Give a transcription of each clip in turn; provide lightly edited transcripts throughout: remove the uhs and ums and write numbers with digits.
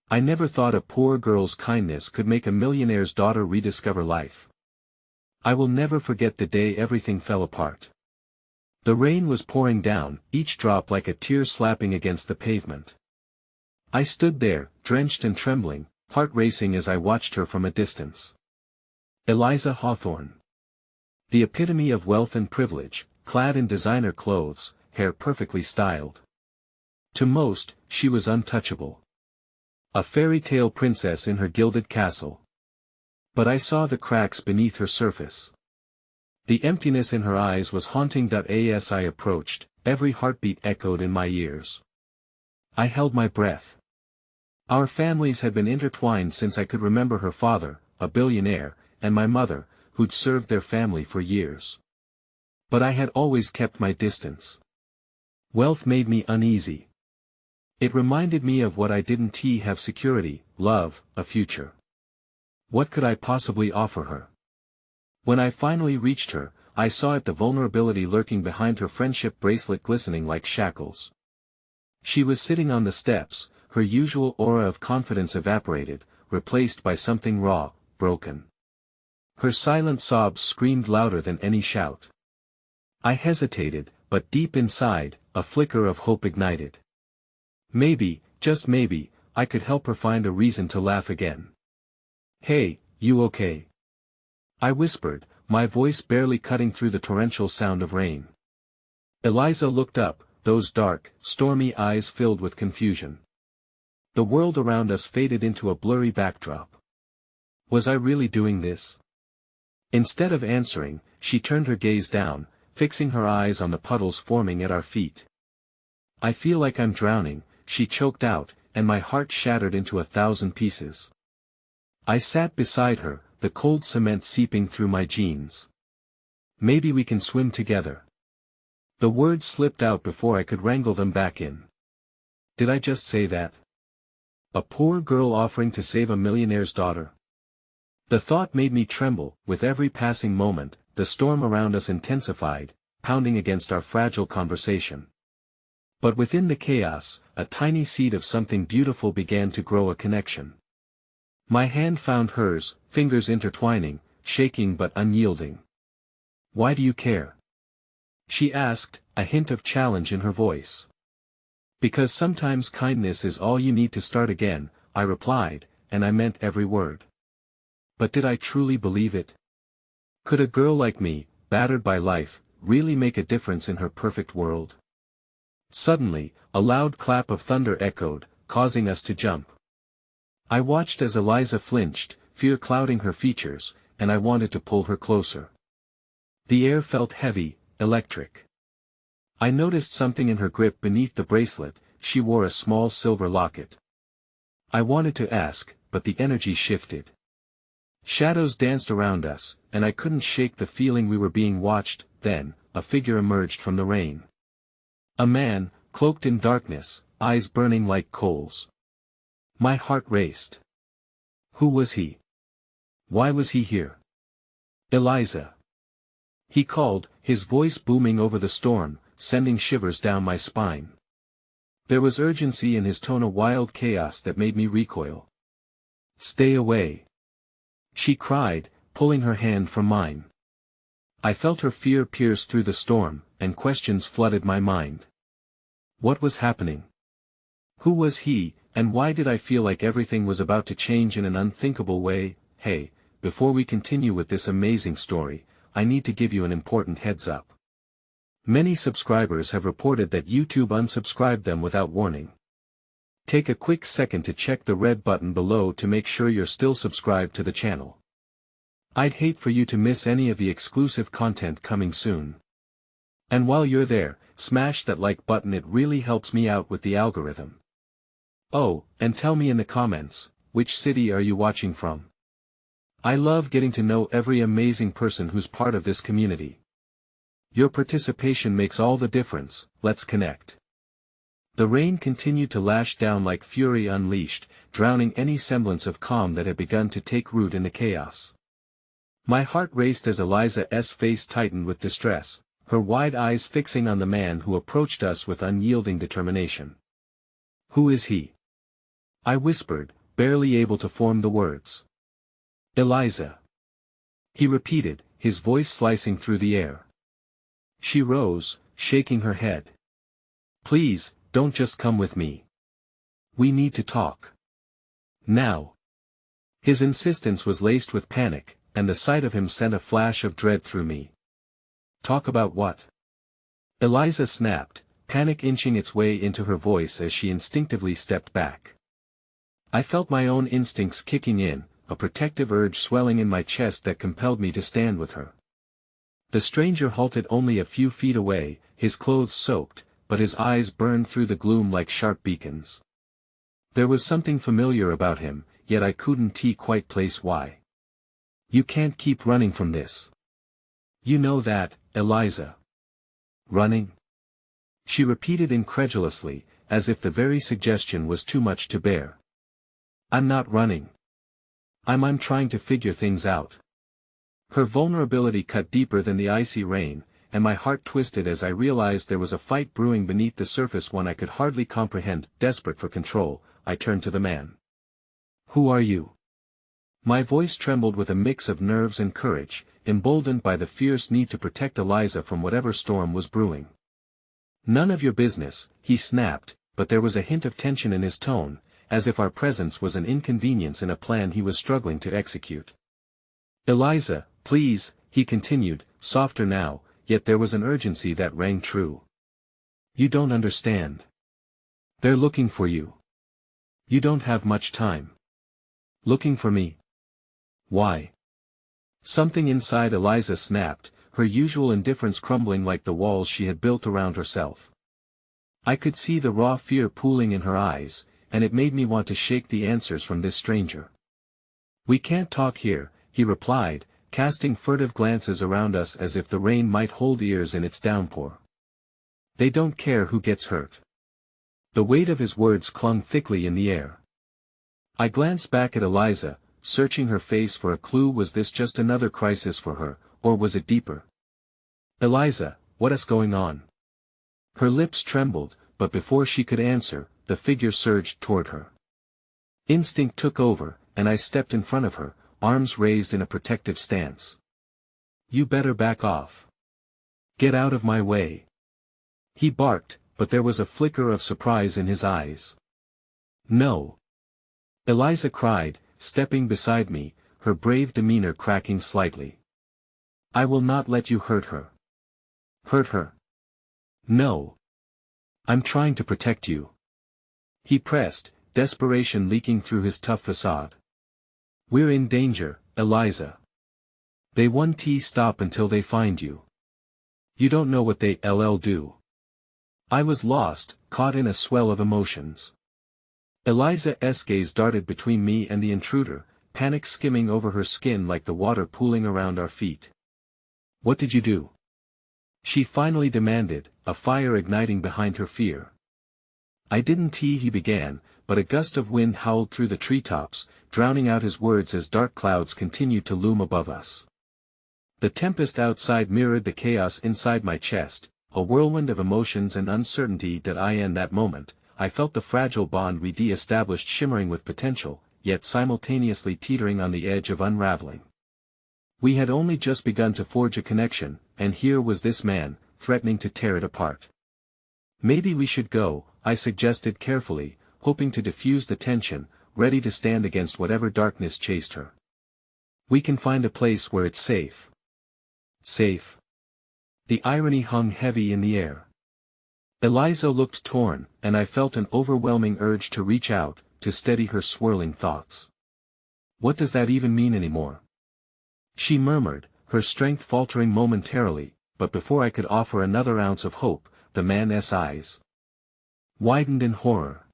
I never thought a poor girl's kindness could make a millionaire's daughter rediscover life. I will never forget the day everything fell apart. The rain was pouring down, each drop like a tear slapping against the pavement. I stood there, drenched and trembling, heart racing as I watched her from a distance. Eliza Hawthorne. The epitome of wealth and privilege, clad in designer clothes, hair perfectly styled. To most, she was untouchable. A fairy tale princess in her gilded castle. But I saw the cracks beneath her surface. The emptiness in her eyes was haunting. As I approached, every heartbeat echoed in my ears. I held my breath. Our families had been intertwined since I could remember. Her father, a billionaire, and my mother, who'd served their family for years. But I had always kept my distance. Wealth made me uneasy. It reminded me of what I didn't have: security, love, a future. What could I possibly offer her? When I finally reached her, I saw the vulnerability lurking behind her friendship bracelet glistening like shackles. She was sitting on the steps, her usual aura of confidence evaporated, replaced by something raw, broken. Her silent sobs screamed louder than any shout. I hesitated, but deep inside, a flicker of hope ignited. Maybe, just maybe, I could help her find a reason to laugh again. "Hey, you okay?" I whispered, my voice barely cutting through the torrential sound of rain. Eliza looked up, those dark, stormy eyes filled with confusion. The world around us faded into a blurry backdrop. Was I really doing this? Instead of answering, she turned her gaze down, fixing her eyes on the puddles forming at our feet. "I feel like I'm drowning," she choked out, and my heart shattered into 1,000 pieces. I sat beside her, the cold cement seeping through my jeans. "Maybe we can swim together." The words slipped out before I could wrangle them back in. Did I just say that? A poor girl offering to save a millionaire's daughter? The thought made me tremble. With every passing moment, the storm around us intensified, pounding against our fragile conversation. But within the chaos, a tiny seed of something beautiful began to grow: a connection. My hand found hers, fingers intertwining, shaking but unyielding. "Why do you care?" she asked, a hint of challenge in her voice. "Because sometimes kindness is all you need to start again," I replied, and I meant every word. But did I truly believe it? Could a girl like me, battered by life, really make a difference in her perfect world? Suddenly, a loud clap of thunder echoed, causing us to jump. I watched as Eliza flinched, fear clouding her features, and I wanted to pull her closer. The air felt heavy, electric. I noticed something in her grip beneath the bracelet. She wore a small silver locket. I wanted to ask, but the energy shifted. Shadows danced around us, and I couldn't shake the feeling we were being watched. Then, a figure emerged from the rain. A man, cloaked in darkness, eyes burning like coals. My heart raced. Who was he? Why was he here? "Eliza!" he called, his voice booming over the storm, sending shivers down my spine. There was urgency in his tone, a wild chaos that made me recoil. "Stay away!" she cried, pulling her hand from mine. I felt her fear pierce through the storm, and questions flooded my mind. What was happening? Who was he, and why did I feel like everything was about to change in an unthinkable way? Hey, before we continue with this amazing story, I need to give you an important heads up. Many subscribers have reported that YouTube unsubscribed them without warning. Take a quick second to check the red button below to make sure you're still subscribed to the channel. I'd hate for you to miss any of the exclusive content coming soon. And while you're there, smash that like button, it really helps me out with the algorithm. Oh, and tell me in the comments, which city are you watching from? I love getting to know every amazing person who's part of this community. Your participation makes all the difference. Let's connect. The rain continued to lash down like fury unleashed, drowning any semblance of calm that had begun to take root in the chaos. My heart raced as Eliza's face tightened with distress, her wide eyes fixing on the man who approached us with unyielding determination. Who is he? I whispered, barely able to form the words. Eliza. He repeated, his voice slicing through the air. She rose, shaking her head. Please, don't just come with me. We need to talk. Now. His insistence was laced with panic, and the sight of him sent a flash of dread through me. Talk about what? Eliza snapped, panic inching its way into her voice as she instinctively stepped back. I felt my own instincts kicking in, a protective urge swelling in my chest that compelled me to stand with her. The stranger halted only a few feet away, his clothes soaked, but his eyes burned through the gloom like sharp beacons. There was something familiar about him, yet I couldn't quite place why. You can't keep running from this. You know that, Eliza. Running? She repeated incredulously, as if the very suggestion was too much to bear. I'm not running. I'm trying to figure things out. Her vulnerability cut deeper than the icy rain, and my heart twisted as I realized there was a fight brewing beneath the surface one I could hardly comprehend. Desperate for control, I turned to the man. Who are you? My voice trembled with a mix of nerves and courage, emboldened by the fierce need to protect Eliza from whatever storm was brewing. None of your business, he snapped, but there was a hint of tension in his tone, as if our presence was an inconvenience in a plan he was struggling to execute. Eliza, please, he continued, softer now, yet there was an urgency that rang true. You don't understand. They're looking for you. You don't have much time. Looking for me? Why? Something inside Eliza snapped, her usual indifference crumbling like the walls she had built around herself. I could see the raw fear pooling in her eyes, and it made me want to shake the answers from this stranger. We can't talk here, he replied, casting furtive glances around us as if the rain might hold ears in its downpour. They don't care who gets hurt. The weight of his words clung thickly in the air. I glanced back at Eliza, searching her face for a clue. Was this just another crisis for her, or was it deeper? Eliza, what is going on? Her lips trembled, but before she could answer, the figure surged toward her. Instinct took over, and I stepped in front of her, arms raised in a protective stance. You better back off. Get out of my way. He barked, but there was a flicker of surprise in his eyes. No. Eliza cried, stepping beside me, her brave demeanor cracking slightly. I will not let you hurt her. Hurt her? No. I'm trying to protect you. He pressed, desperation leaking through his tough facade. We're in danger, Eliza. They won't stop until they find you. You don't know what they'll do. I was lost, caught in a swell of emotions. Eliza's gaze darted between me and the intruder, panic skimming over her skin like the water pooling around our feet. What did you do? She finally demanded, a fire igniting behind her fear. I didn't, he began, but a gust of wind howled through the treetops, drowning out his words as dark clouds continued to loom above us. The tempest outside mirrored the chaos inside my chest, a whirlwind of emotions and uncertainty that in that moment, I felt the fragile bond we established shimmering with potential, yet simultaneously teetering on the edge of unraveling. We had only just begun to forge a connection, and here was this man, threatening to tear it apart. Maybe we should go, I suggested carefully, hoping to diffuse the tension, ready to stand against whatever darkness chased her. We can find a place where it's safe. Safe? The irony hung heavy in the air. Eliza looked torn, and I felt an overwhelming urge to reach out, to steady her swirling thoughts. What does that even mean anymore? She murmured, her strength faltering momentarily, but before I could offer another ounce of hope, the man's eyes widened in horror.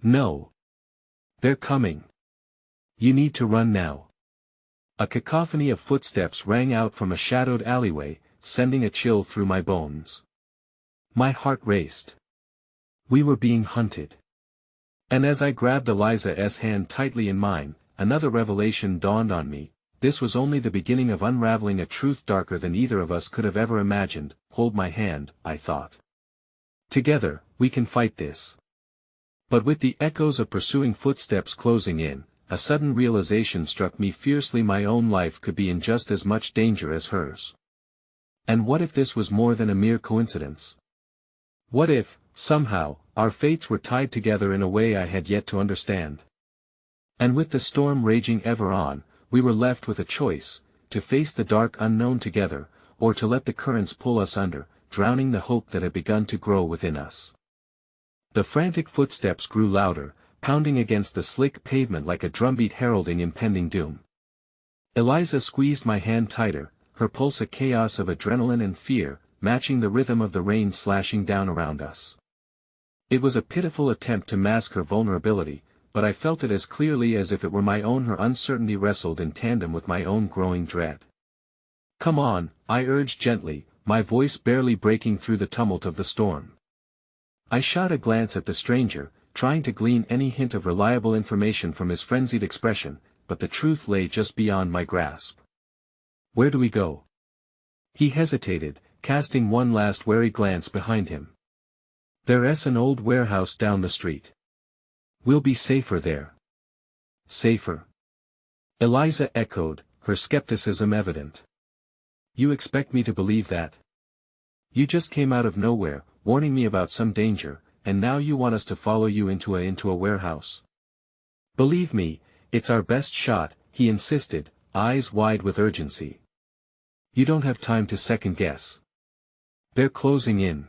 No. They're coming. You need to run now. A cacophony of footsteps rang out from a shadowed alleyway, sending a chill through my bones. My heart raced. We were being hunted. And as I grabbed Eliza's hand tightly in mine, another revelation dawned on me. This was only the beginning of unraveling a truth darker than either of us could have ever imagined. Hold my hand, I thought. Together, we can fight this. But with the echoes of pursuing footsteps closing in, a sudden realization struck me fiercely: my own life could be in just as much danger as hers. And what if this was more than a mere coincidence? What if, somehow, our fates were tied together in a way I had yet to understand? And with the storm raging ever on, we were left with a choice: to face the dark unknown together, or to let the currents pull us under, drowning the hope that had begun to grow within us. The frantic footsteps grew louder, pounding against the slick pavement like a drumbeat heralding impending doom. Eliza squeezed my hand tighter, her pulse a chaos of adrenaline and fear, matching the rhythm of the rain slashing down around us. It was a pitiful attempt to mask her vulnerability, but I felt it as clearly as if it were my own. Her uncertainty wrestled in tandem with my own growing dread. "Come on," I urged gently, my voice barely breaking through the tumult of the storm. I shot a glance at the stranger, trying to glean any hint of reliable information from his frenzied expression, but the truth lay just beyond my grasp. "Where do we go?" He hesitated, casting one last wary glance behind him. "There's an old warehouse down the street. We'll be safer there." "Safer?" Eliza echoed, her skepticism evident. "You expect me to believe that? You just came out of nowhere, warning me about some danger, and now you want us to follow you into a warehouse?" "Believe me, it's our best shot," he insisted, eyes wide with urgency. "You don't have time to second guess. They're closing in."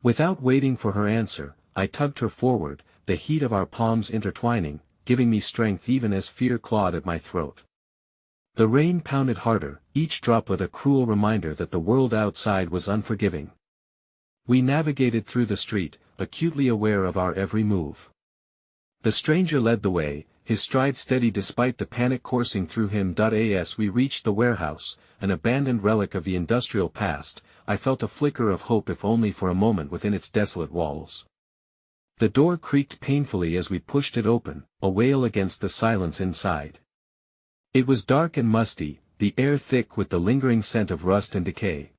Without waiting for her answer, I tugged her forward, the heat of our palms intertwining, giving me strength even as fear clawed at my throat. The rain pounded harder, each droplet a cruel reminder that the world outside was unforgiving. We navigated through the street, acutely aware of our every move. The stranger led the way, his stride steady despite the panic coursing through him. As we reached the warehouse, an abandoned relic of the industrial past, I felt a flicker of hope, if only for a moment, within its desolate walls. The door creaked painfully as we pushed it open, a wail against the silence inside. It was dark and musty, the air thick with the lingering scent of rust and decay.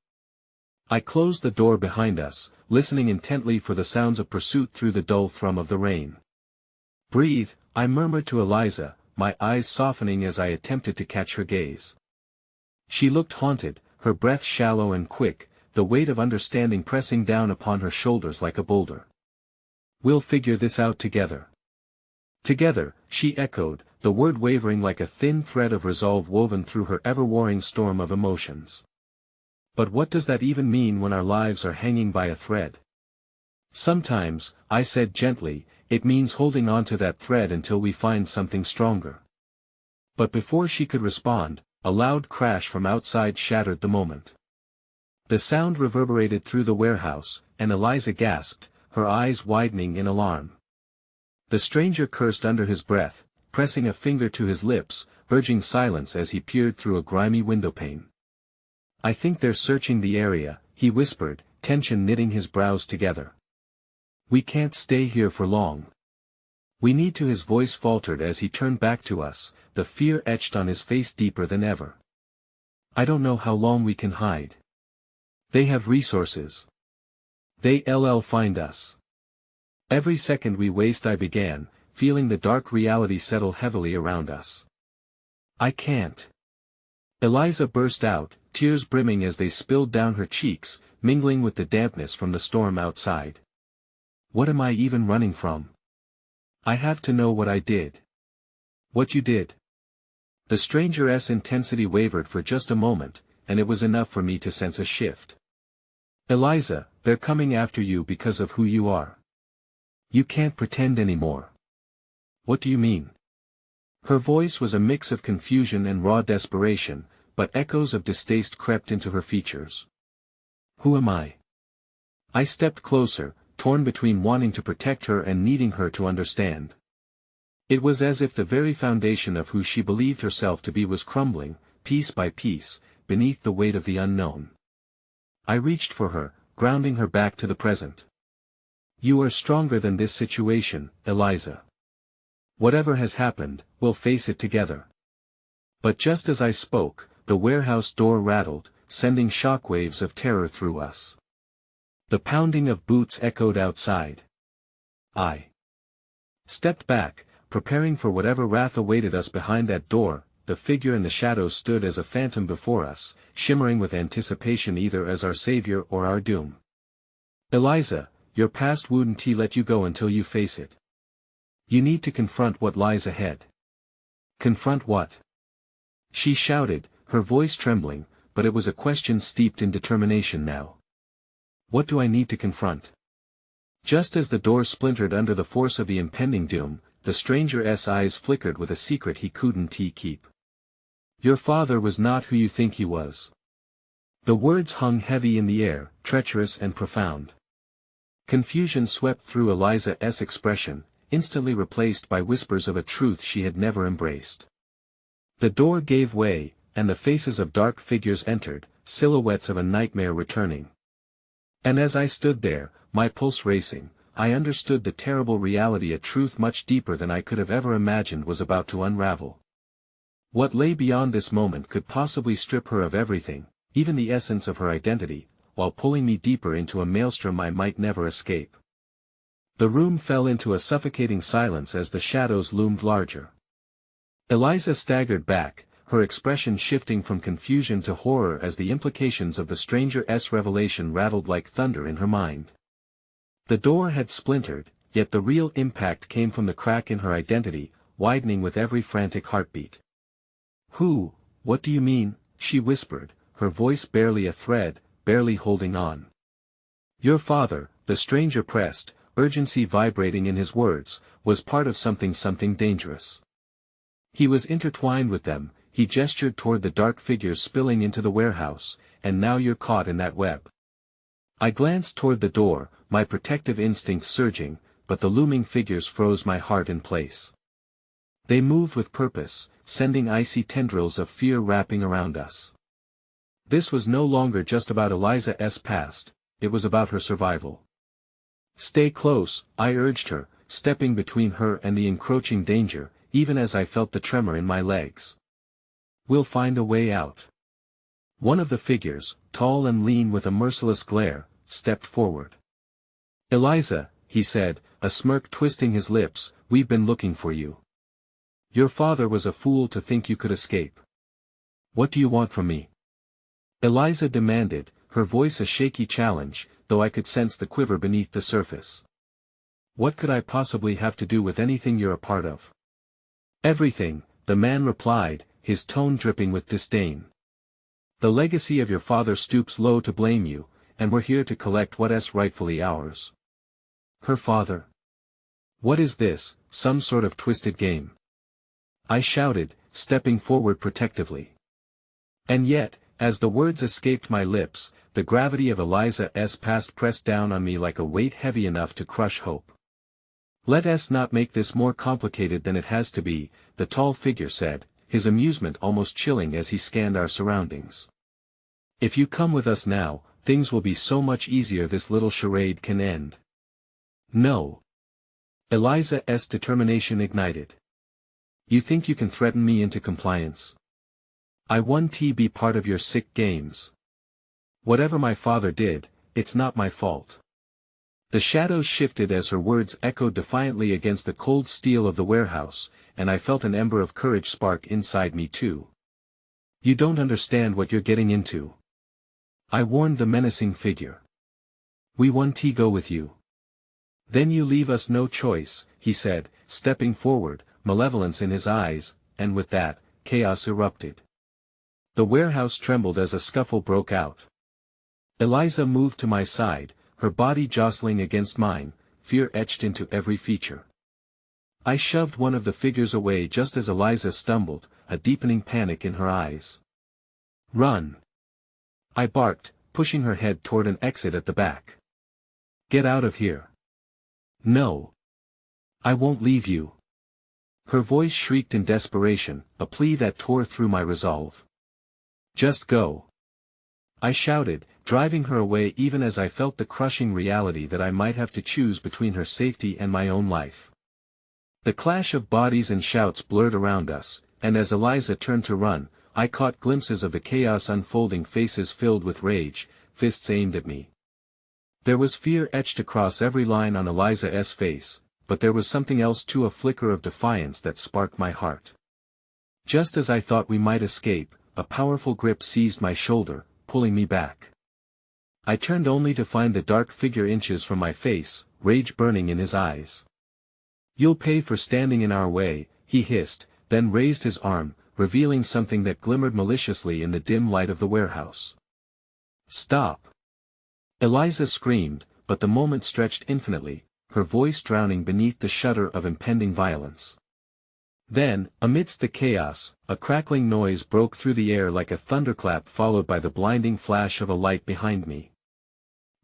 I closed the door behind us, listening intently for the sounds of pursuit through the dull thrum of the rain. "Breathe," I murmured to Eliza, my eyes softening as I attempted to catch her gaze. She looked haunted, her breath shallow and quick, the weight of understanding pressing down upon her shoulders like a boulder. "We'll figure this out together." "Together," she echoed, the word wavering like a thin thread of resolve woven through her ever-warring storm of emotions. "But what does that even mean when our lives are hanging by a thread?" "Sometimes," I said gently, "it means holding on to that thread until we find something stronger." But before she could respond, a loud crash from outside shattered the moment. The sound reverberated through the warehouse, and Eliza gasped, her eyes widening in alarm. The stranger cursed under his breath, pressing a finger to his lips, urging silence as he peered through a grimy windowpane. "I think they're searching the area," he whispered, tension knitting his brows together. "We can't stay here for long. We need to." His voice faltered as he turned back to us, the fear etched on his face deeper than ever. "I don't know how long we can hide. They have resources. They'll find us. Every second we waste," I began, feeling the dark reality settle heavily around us. "I can't." Eliza burst out, tears brimming as they spilled down her cheeks, mingling with the dampness from the storm outside. "What am I even running from? I have to know what I did." "What you did?" The stranger's intensity wavered for just a moment, and it was enough for me to sense a shift. "Eliza, they're coming after you because of who you are. You can't pretend anymore." "What do you mean?" Her voice was a mix of confusion and raw desperation, but echoes of distaste crept into her features. "Who am I?" I stepped closer, torn between wanting to protect her and needing her to understand. It was as if the very foundation of who she believed herself to be was crumbling, piece by piece, beneath the weight of the unknown. I reached for her, grounding her back to the present. "You are stronger than this situation, Eliza. Whatever has happened, we'll face it together." But just as I spoke, the warehouse door rattled, sending shockwaves of terror through us. The pounding of boots echoed outside. I stepped back, preparing for whatever wrath awaited us behind that door. The figure in the shadows stood as a phantom before us, shimmering with anticipation either as our savior or our doom. Eliza, your past wouldn't let you go until you face it. You need to confront what lies ahead. Confront what? She shouted, her voice trembling, but it was a question steeped in determination now. What do I need to confront? Just as the door splintered under the force of the impending doom, the stranger's eyes flickered with a secret he couldn't keep. Your father was not who you think he was. The words hung heavy in the air, treacherous and profound. Confusion swept through Eliza's expression, instantly replaced by whispers of a truth she had never embraced. The door gave way, and the faces of dark figures entered, silhouettes of a nightmare returning. And as I stood there, my pulse racing, I understood the terrible reality, a truth much deeper than I could have ever imagined was about to unravel. What lay beyond this moment could possibly strip her of everything, even the essence of her identity, while pulling me deeper into a maelstrom I might never escape. The room fell into a suffocating silence as the shadows loomed larger. Eliza staggered back, her expression shifting from confusion to horror as the implications of the stranger's revelation rattled like thunder in her mind. The door had splintered, yet the real impact came from the crack in her identity, widening with every frantic heartbeat. Who, what do you mean? She whispered, her voice barely a thread, barely holding on. Your father, the stranger pressed, urgency vibrating in his words, was part of something dangerous. He was intertwined with them. He gestured toward the dark figures spilling into the warehouse, and now you're caught in that web. I glanced toward the door, my protective instincts surging, but the looming figures froze my heart in place. They moved with purpose, sending icy tendrils of fear wrapping around us. This was no longer just about Eliza's past, it was about her survival. Stay close, I urged her, stepping between her and the encroaching danger, even as I felt the tremor in my legs. We'll find a way out. One of the figures, tall and lean with a merciless glare, stepped forward. Eliza, he said, a smirk twisting his lips, we've been looking for you. Your father was a fool to think you could escape. What do you want from me? Eliza demanded, her voice a shaky challenge, though I could sense the quiver beneath the surface. What could I possibly have to do with anything you're a part of? Everything, the man replied, his tone dripping with disdain. The legacy of your father stoops low to blame you, and we're here to collect what's rightfully ours. Her father? What is this, some sort of twisted game? I shouted, stepping forward protectively. And yet, as the words escaped my lips, the gravity of Eliza's past pressed down on me like a weight heavy enough to crush hope. Let us not make this more complicated than it has to be, the tall figure said, his amusement almost chilling as he scanned our surroundings. If you come with us now, things will be so much easier. This little charade can end. No. Eliza's determination ignited. You think you can threaten me into compliance? I won't be part of your sick games. Whatever my father did, it's not my fault. The shadows shifted as her words echoed defiantly against the cold steel of the warehouse, and I felt an ember of courage spark inside me too. You don't understand what you're getting into. I warned the menacing figure. We won't go with you. Then you leave us no choice, he said, stepping forward, malevolence in his eyes, and with that, chaos erupted. The warehouse trembled as a scuffle broke out. Eliza moved to my side, her body jostling against mine, fear etched into every feature. I shoved one of the figures away just as Eliza stumbled, a deepening panic in her eyes. Run! I barked, pushing her head toward an exit at the back. Get out of here. No. I won't leave you. Her voice shrieked in desperation, a plea that tore through my resolve. Just go. I shouted, driving her away even as I felt the crushing reality that I might have to choose between her safety and my own life. The clash of bodies and shouts blurred around us, and as Eliza turned to run, I caught glimpses of the chaos unfolding, faces filled with rage, fists aimed at me. There was fear etched across every line on Eliza's face, but there was something else too, a flicker of defiance that sparked my heart. Just as I thought we might escape, a powerful grip seized my shoulder, pulling me back. I turned only to find the dark figure inches from my face, rage burning in his eyes. "You'll pay for standing in our way," he hissed, then raised his arm, revealing something that glimmered maliciously in the dim light of the warehouse. "Stop!" Eliza screamed, but the moment stretched infinitely, her voice drowning beneath the shudder of impending violence. Then, amidst the chaos, a crackling noise broke through the air like a thunderclap, followed by the blinding flash of a light behind me.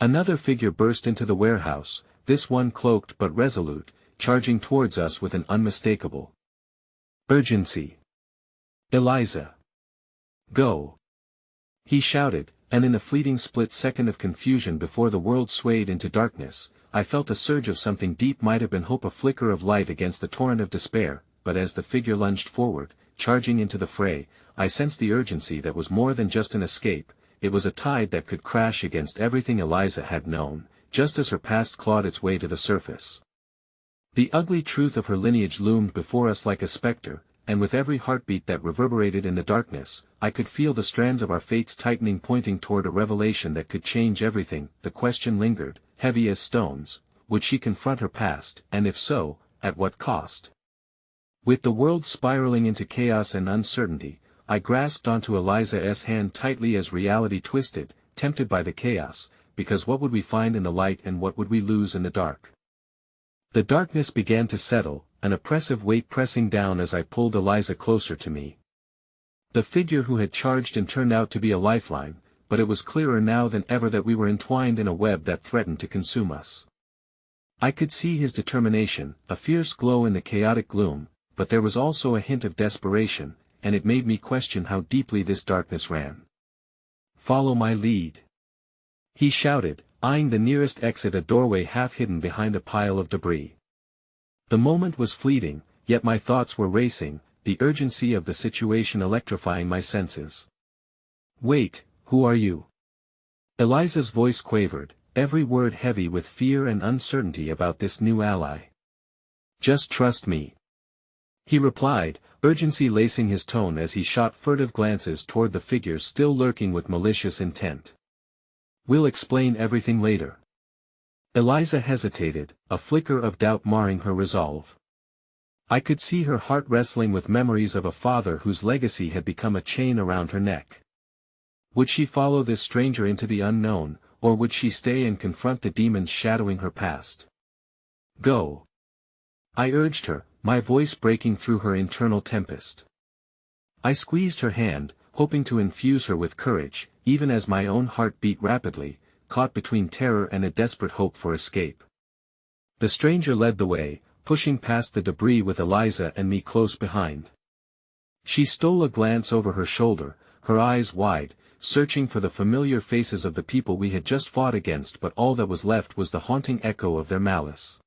Another figure burst into the warehouse, this one cloaked but resolute, charging towards us with an unmistakable urgency. "Eliza! Go!" he shouted, and in a fleeting split second of confusion before the world swayed into darkness, I felt a surge of something deep, might have been hope, a flicker of light against the torrent of despair, but as the figure lunged forward, charging into the fray, I sensed the urgency that was more than just an escape. It was a tide that could crash against everything Eliza had known, just as her past clawed its way to the surface. The ugly truth of her lineage loomed before us like a specter, and with every heartbeat that reverberated in the darkness, I could feel the strands of our fates tightening, pointing toward a revelation that could change everything. The question lingered, heavy as stones: would she confront her past, and if so, at what cost? With the world spiraling into chaos and uncertainty, I grasped onto Eliza's hand tightly as reality twisted, tempted by the chaos, because what would we find in the light and what would we lose in the dark? The darkness began to settle, an oppressive weight pressing down as I pulled Eliza closer to me. The figure who had charged and turned out to be a lifeline, but it was clearer now than ever that we were entwined in a web that threatened to consume us. I could see his determination, a fierce glow in the chaotic gloom, but there was also a hint of desperation, and it made me question how deeply this darkness ran. "Follow my lead," he shouted, eyeing the nearest exit, a doorway half hidden behind a pile of debris. The moment was fleeting, yet my thoughts were racing, the urgency of the situation electrifying my senses. "Wait, who are you?" Eliza's voice quavered, every word heavy with fear and uncertainty about this new ally. "Just trust me," he replied, urgency lacing his tone as he shot furtive glances toward the figures still lurking with malicious intent. "We'll explain everything later." Eliza hesitated, a flicker of doubt marring her resolve. I could see her heart wrestling with memories of a father whose legacy had become a chain around her neck. Would she follow this stranger into the unknown, or would she stay and confront the demons shadowing her past? "Go," I urged her, my voice breaking through her internal tempest. I squeezed her hand, hoping to infuse her with courage, even as my own heart beat rapidly, caught between terror and a desperate hope for escape. The stranger led the way, pushing past the debris with Eliza and me close behind. She stole a glance over her shoulder, her eyes wide, searching for the familiar faces of the people we had just fought against, but all that was left was the haunting echo of their malice.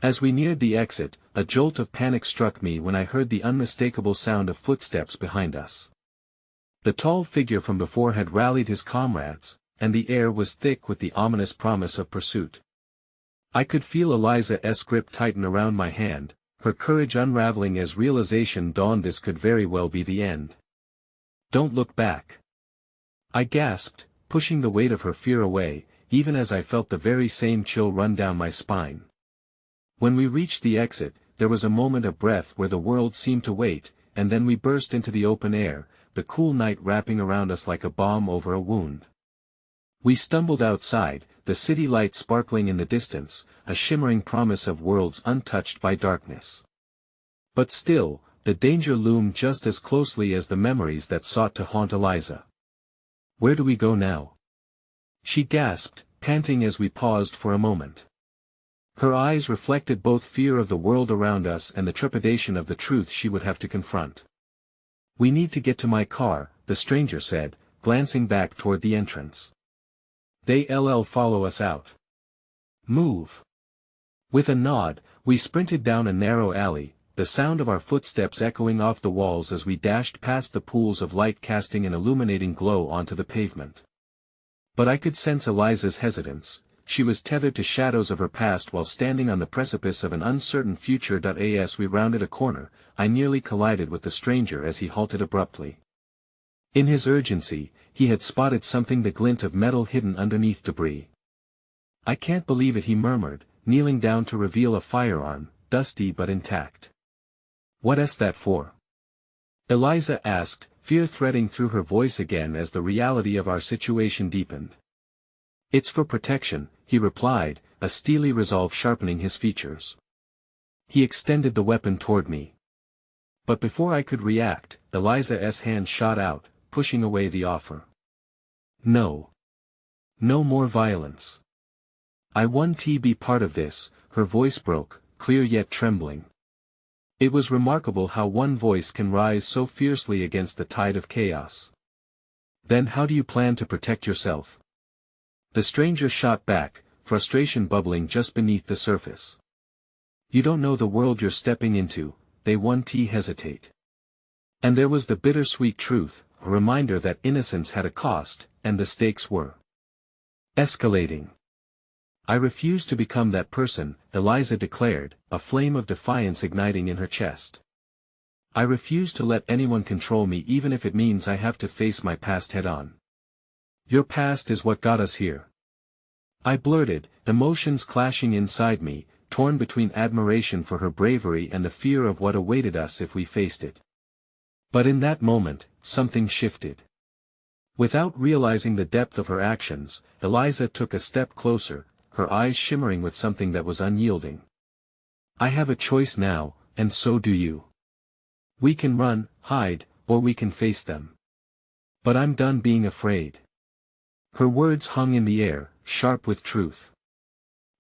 As we neared the exit, a jolt of panic struck me when I heard the unmistakable sound of footsteps behind us. The tall figure from before had rallied his comrades, and the air was thick with the ominous promise of pursuit. I could feel Eliza's grip tighten around my hand, her courage unraveling as realization dawned. This could very well be the end. "Don't look back," I gasped, pushing the weight of her fear away, even as I felt the very same chill run down my spine. When we reached the exit, there was a moment of breath where the world seemed to wait, and then we burst into the open air, the cool night wrapping around us like a balm over a wound. We stumbled outside, the city light sparkling in the distance, a shimmering promise of worlds untouched by darkness. But still, the danger loomed just as closely as the memories that sought to haunt Eliza. "Where do we go now?" she gasped, panting as we paused for a moment. Her eyes reflected both fear of the world around us and the trepidation of the truth she would have to confront. "We need to get to my car," the stranger said, glancing back toward the entrance. "They'll follow us out. Move." With a nod, we sprinted down a narrow alley, the sound of our footsteps echoing off the walls as we dashed past the pools of light casting an illuminating glow onto the pavement. But I could sense Eliza's hesitance. she was tethered to shadows of her past while standing on the precipice of an uncertain future. As we rounded a corner, I nearly collided with the stranger as he halted abruptly. In his urgency, he had spotted something, the glint of metal hidden underneath debris. "I can't believe it," he murmured, kneeling down to reveal a firearm, dusty but intact. "What's that for?" Eliza asked, fear threading through her voice again as the reality of our situation deepened. "It's for protection," he replied, a steely resolve sharpening his features. He extended the weapon toward me. But before I could react, Eliza's hand shot out, pushing away the offer. "No. No more violence. I want to be part of this," her voice broke, clear yet trembling. It was remarkable how one voice can rise so fiercely against the tide of chaos. "Then how do you plan to protect yourself?" The stranger shot back, frustration bubbling just beneath the surface. "You don't know the world you're stepping into," they won't hesitate. And there was the bittersweet truth, a reminder that innocence had a cost, and the stakes were escalating. "I refuse to become that person," Eliza declared, a flame of defiance igniting in her chest. "I refuse to let anyone control me, even if it means I have to face my past head-on." "Your past is what got us here," I blurted, emotions clashing inside me, torn between admiration for her bravery and the fear of what awaited us if we faced it. But in that moment, something shifted. Without realizing the depth of her actions, Eliza took a step closer, her eyes shimmering with something that was unyielding. "I have a choice now, and so do you. We can run, hide, or we can face them. But I'm done being afraid." Her words hung in the air, sharp with truth.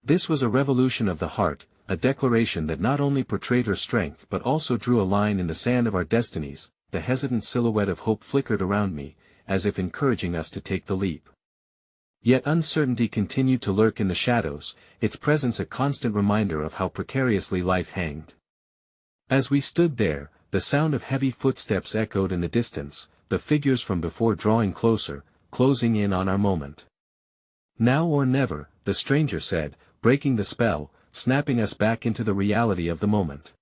This was a revolution of the heart, a declaration that not only portrayed her strength but also drew a line in the sand of our destinies. The hesitant silhouette of hope flickered around me, as if encouraging us to take the leap. Yet uncertainty continued to lurk in the shadows, its presence a constant reminder of how precariously life hanged. As we stood there, the sound of heavy footsteps echoed in the distance, the figures from before drawing closer, closing in on our moment. "Now or never," the stranger said, breaking the spell, snapping us back into the reality of the moment.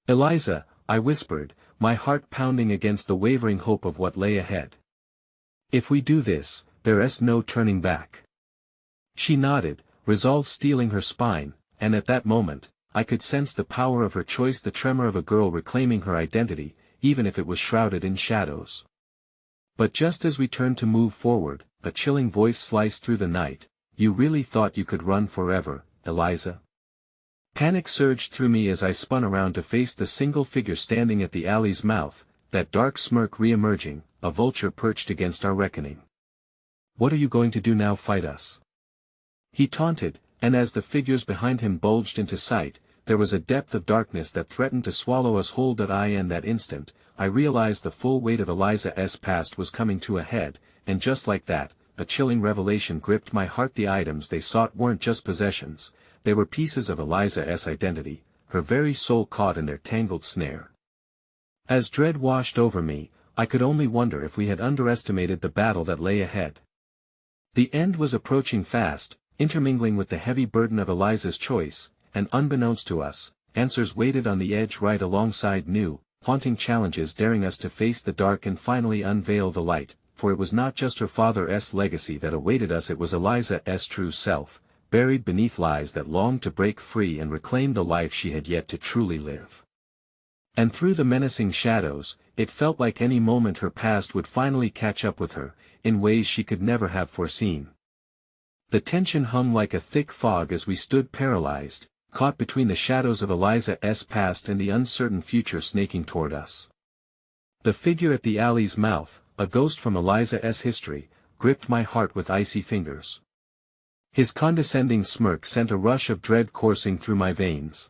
"Eliza," I whispered, my heart pounding against the wavering hope of what lay ahead. "If we do this, there's no turning back." She nodded, resolve steeling her spine, and at that moment, I could sense the power of her choice, the tremor of a girl reclaiming her identity, even if it was shrouded in shadows. But just as we turned to move forward, a chilling voice sliced through the night. "You really thought you could run forever, Eliza?" Panic surged through me as I spun around to face the single figure standing at the alley's mouth, that dark smirk re-emerging, a vulture perched against our reckoning. "What are you going to do now, fight us?" he taunted, and as the figures behind him bulged into sight, there was a depth of darkness that threatened to swallow us whole. In that instant, I realized the full weight of Eliza's past was coming to a head, and just like that, a chilling revelation gripped my heart. The items they sought weren't just possessions, they were pieces of Eliza's identity, her very soul caught in their tangled snare. As dread washed over me, I could only wonder if we had underestimated the battle that lay ahead. The end was approaching fast, intermingling with the heavy burden of Eliza's choice, and unbeknownst to us, answers waited on the edge right alongside new, haunting challenges daring us to face the dark and finally unveil the light, for it was not just her father's legacy that awaited us, it was Eliza's true self, buried beneath lies that longed to break free and reclaim the life she had yet to truly live. And through the menacing shadows, it felt like any moment her past would finally catch up with her, in ways she could never have foreseen. The tension hung like a thick fog as we stood paralyzed, caught between the shadows of Eliza's past and the uncertain future snaking toward us. The figure at the alley's mouth, a ghost from Eliza's history, gripped my heart with icy fingers. His condescending smirk sent a rush of dread coursing through my veins.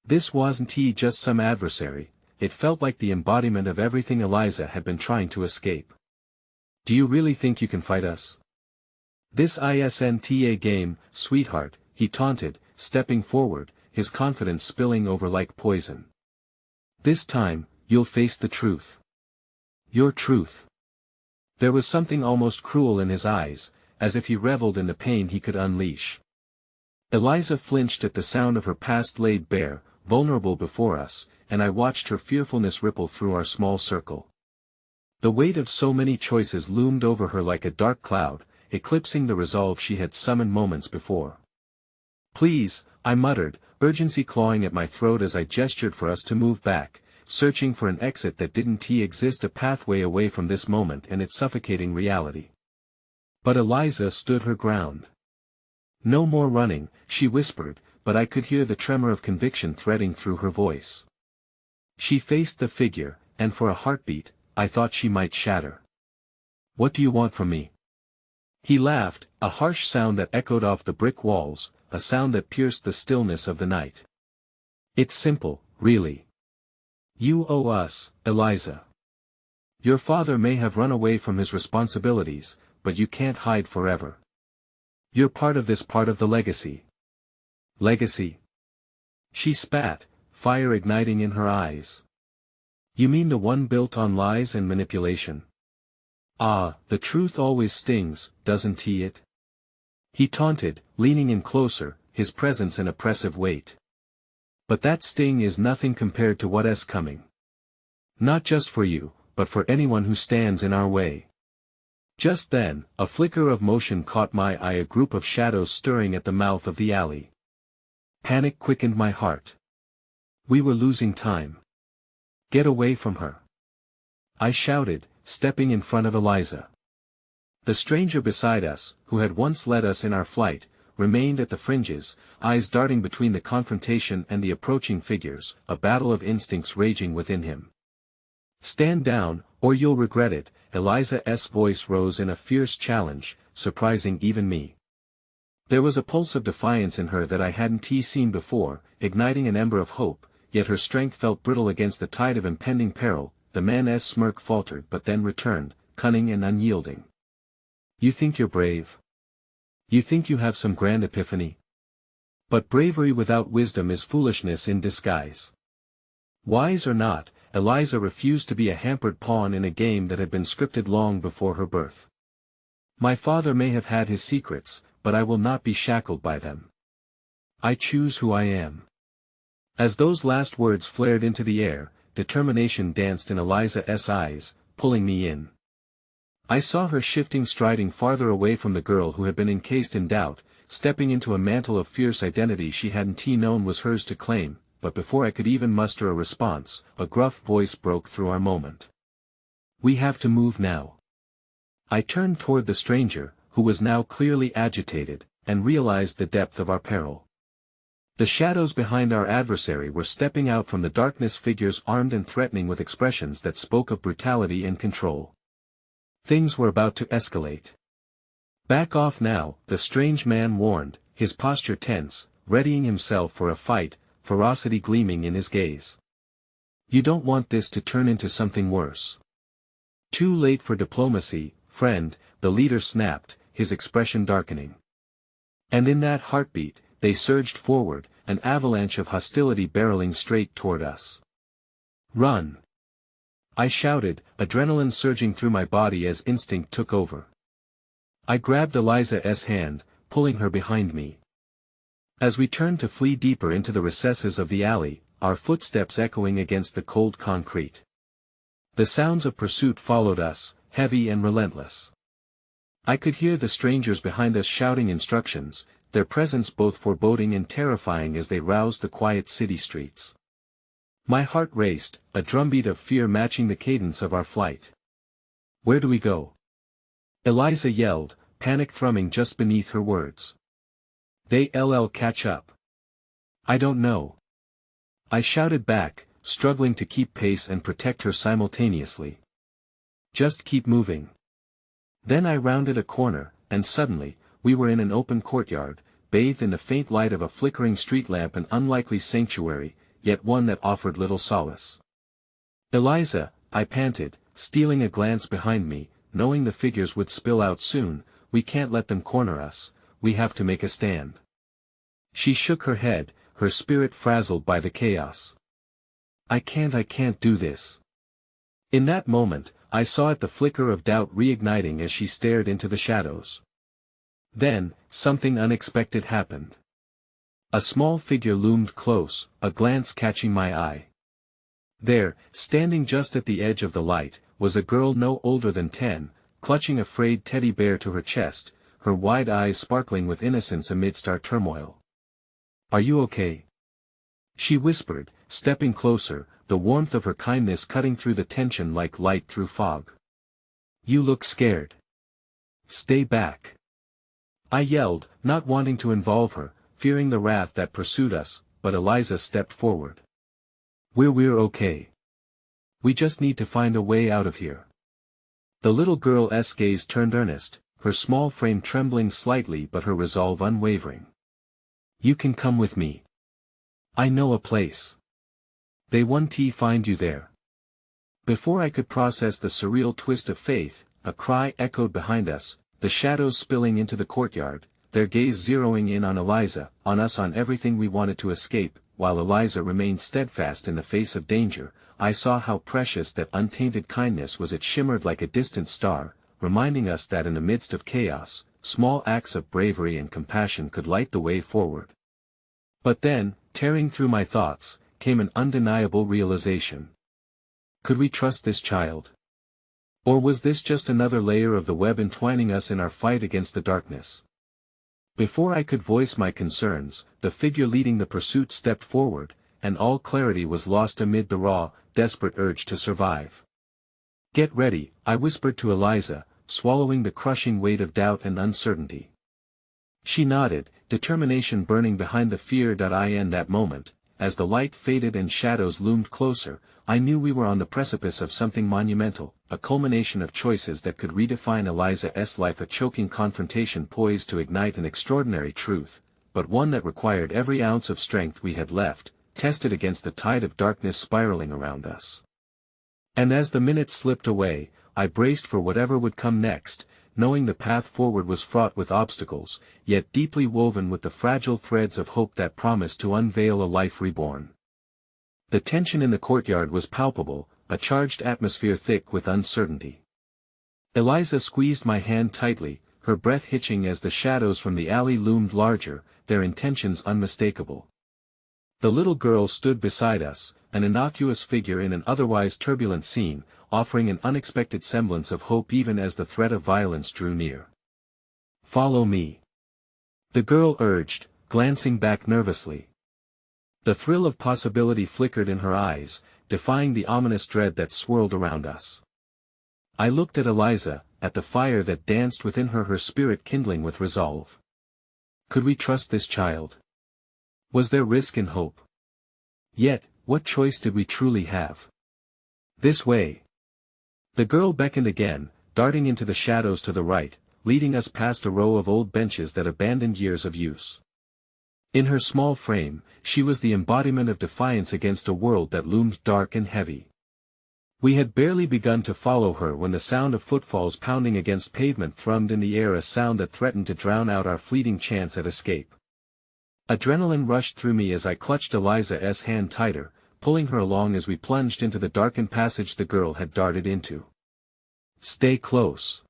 This wasn't just some adversary, it felt like the embodiment of everything Eliza had been trying to escape. "Do you really think you can fight us? This isn't a game, sweetheart," he taunted, stepping forward, his confidence spilling over like poison. "This time, you'll face the truth. Your truth." There was something almost cruel in his eyes, as if he reveled in the pain he could unleash. Eliza flinched at the sound of her past laid bare, vulnerable before us, and I watched her fearfulness ripple through our small circle. The weight of so many choices loomed over her like a dark cloud, eclipsing the resolve she had summoned moments before. "Please," I muttered, urgency clawing at my throat as I gestured for us to move back, searching for an exit that didn't exist, a pathway away from this moment and its suffocating reality. But Eliza stood her ground. "No more running," she whispered, but I could hear the tremor of conviction threading through her voice. She faced the figure, and for a heartbeat, I thought she might shatter. "What do you want from me?" He laughed, a harsh sound that echoed off the brick walls, a sound that pierced the stillness of the night. "It's simple, really. You owe us, Eliza. Your father may have run away from his responsibilities, but you can't hide forever. You're part of this, part of the legacy." "Legacy?" She spat, fire igniting in her eyes. "You mean the one built on lies and manipulation? Ah, the truth always stings, doesn't it?" He taunted, leaning in closer, his presence an oppressive weight. "But that sting is nothing compared to what's coming. Not just for you, but for anyone who stands in our way." Just then, a flicker of motion caught my eye, a group of shadows stirring at the mouth of the alley. Panic quickened my heart. We were losing time. "Get away from her!" I shouted, stepping in front of Eliza. The stranger beside us, who had once led us in our flight, remained at the fringes, eyes darting between the confrontation and the approaching figures, a battle of instincts raging within him. "Stand down, or you'll regret it," Eliza's voice rose in a fierce challenge, surprising even me. There was a pulse of defiance in her that I hadn't seen before, igniting an ember of hope, yet her strength felt brittle against the tide of impending peril. The man's smirk faltered but then returned, cunning and unyielding. "You think you're brave? You think you have some grand epiphany? But bravery without wisdom is foolishness in disguise." Wise or not, Eliza refused to be a hampered pawn in a game that had been scripted long before her birth. "My father may have had his secrets, but I will not be shackled by them. I choose who I am." As those last words flared into the air, determination danced in Eliza's eyes, pulling me in. I saw her striding farther away from the girl who had been encased in doubt, stepping into a mantle of fierce identity she hadn't known was hers to claim, but before I could even muster a response, a gruff voice broke through our moment. "We have to move now." I turned toward the stranger, who was now clearly agitated, and realized the depth of our peril. The shadows behind our adversary were stepping out from the darkness, figures armed and threatening with expressions that spoke of brutality and control. Things were about to escalate. "Back off now," the strange man warned, his posture tense, readying himself for a fight, ferocity gleaming in his gaze. "You don't want this to turn into something worse." "Too late for diplomacy, friend," the leader snapped, his expression darkening. And in that heartbeat, they surged forward, an avalanche of hostility barreling straight toward us. "Run!" I shouted, adrenaline surging through my body as instinct took over. I grabbed Eliza's hand, pulling her behind me. As we turned to flee deeper into the recesses of the alley, our footsteps echoing against the cold concrete. The sounds of pursuit followed us, heavy and relentless. I could hear the strangers behind us shouting instructions, their presence both foreboding and terrifying as they roused the quiet city streets. My heart raced, a drumbeat of fear matching the cadence of our flight. "Where do we go?" Eliza yelled, panic thrumming just beneath her words. "They'll catch up." "I don't know." I shouted back, struggling to keep pace and protect her simultaneously. "Just keep moving." Then I rounded a corner, and suddenly, we were in an open courtyard, bathed in the faint light of a flickering street lamp, an unlikely sanctuary, yet one that offered little solace. "Eliza," I panted, stealing a glance behind me, knowing the figures would spill out soon, "we can't let them corner us, we have to make a stand." She shook her head, her spirit frazzled by the chaos. I can't do this." In that moment, I saw it, the flicker of doubt reigniting as she stared into the shadows. Then, something unexpected happened. A small figure loomed close, a glance catching my eye. There, standing just at the edge of the light, was a girl no older than 10, clutching a frayed teddy bear to her chest, her wide eyes sparkling with innocence amidst our turmoil. "Are you okay?" she whispered, stepping closer, the warmth of her kindness cutting through the tension like light through fog. "You look scared. Stay back," I yelled, not wanting to involve her, fearing the wrath that pursued us, but Eliza stepped forward. We're okay. We just need to find a way out of here." The little girl's gaze turned earnest, her small frame trembling slightly but her resolve unwavering. "You can come with me. I know a place. They won't find you there." Before I could process the surreal twist of fate, a cry echoed behind us, the shadows spilling into the courtyard, their gaze zeroing in on Eliza, on us, on everything we wanted to escape. While Eliza remained steadfast in the face of danger, I saw how precious that untainted kindness was. It shimmered like a distant star, reminding us that in the midst of chaos, small acts of bravery and compassion could light the way forward. But then, tearing through my thoughts, came an undeniable realization. Could we trust this child? Or was this just another layer of the web entwining us in our fight against the darkness? Before I could voice my concerns, the figure leading the pursuit stepped forward, and all clarity was lost amid the raw, desperate urge to survive. "Get ready," I whispered to Eliza, swallowing the crushing weight of doubt and uncertainty. She nodded, determination burning behind the fear. In that moment, as the light faded and shadows loomed closer, I knew we were on the precipice of something monumental, a culmination of choices that could redefine Eliza's life, a choking confrontation poised to ignite an extraordinary truth, but one that required every ounce of strength we had left, tested against the tide of darkness spiraling around us. And as the minutes slipped away, I braced for whatever would come next, knowing the path forward was fraught with obstacles, yet deeply woven with the fragile threads of hope that promised to unveil a life reborn. The tension in the courtyard was palpable, a charged atmosphere thick with uncertainty. Eliza squeezed my hand tightly, her breath hitching as the shadows from the alley loomed larger, their intentions unmistakable. The little girl stood beside us, an innocuous figure in an otherwise turbulent scene, offering an unexpected semblance of hope even as the threat of violence drew near. "Follow me," the girl urged, glancing back nervously. The thrill of possibility flickered in her eyes, defying the ominous dread that swirled around us. I looked at Eliza, at the fire that danced within her, her spirit kindling with resolve. Could we trust this child? Was there risk in hope? Yet, what choice did we truly have? "This way." The girl beckoned again, darting into the shadows to the right, leading us past a row of old benches that abandoned years of use. In her small frame, she was the embodiment of defiance against a world that loomed dark and heavy. We had barely begun to follow her when the sound of footfalls pounding against pavement thrummed in the air, a sound that threatened to drown out our fleeting chance at escape. Adrenaline rushed through me as I clutched Eliza's hand tighter, pulling her along as we plunged into the darkened passage the girl had darted into. "Stay close,"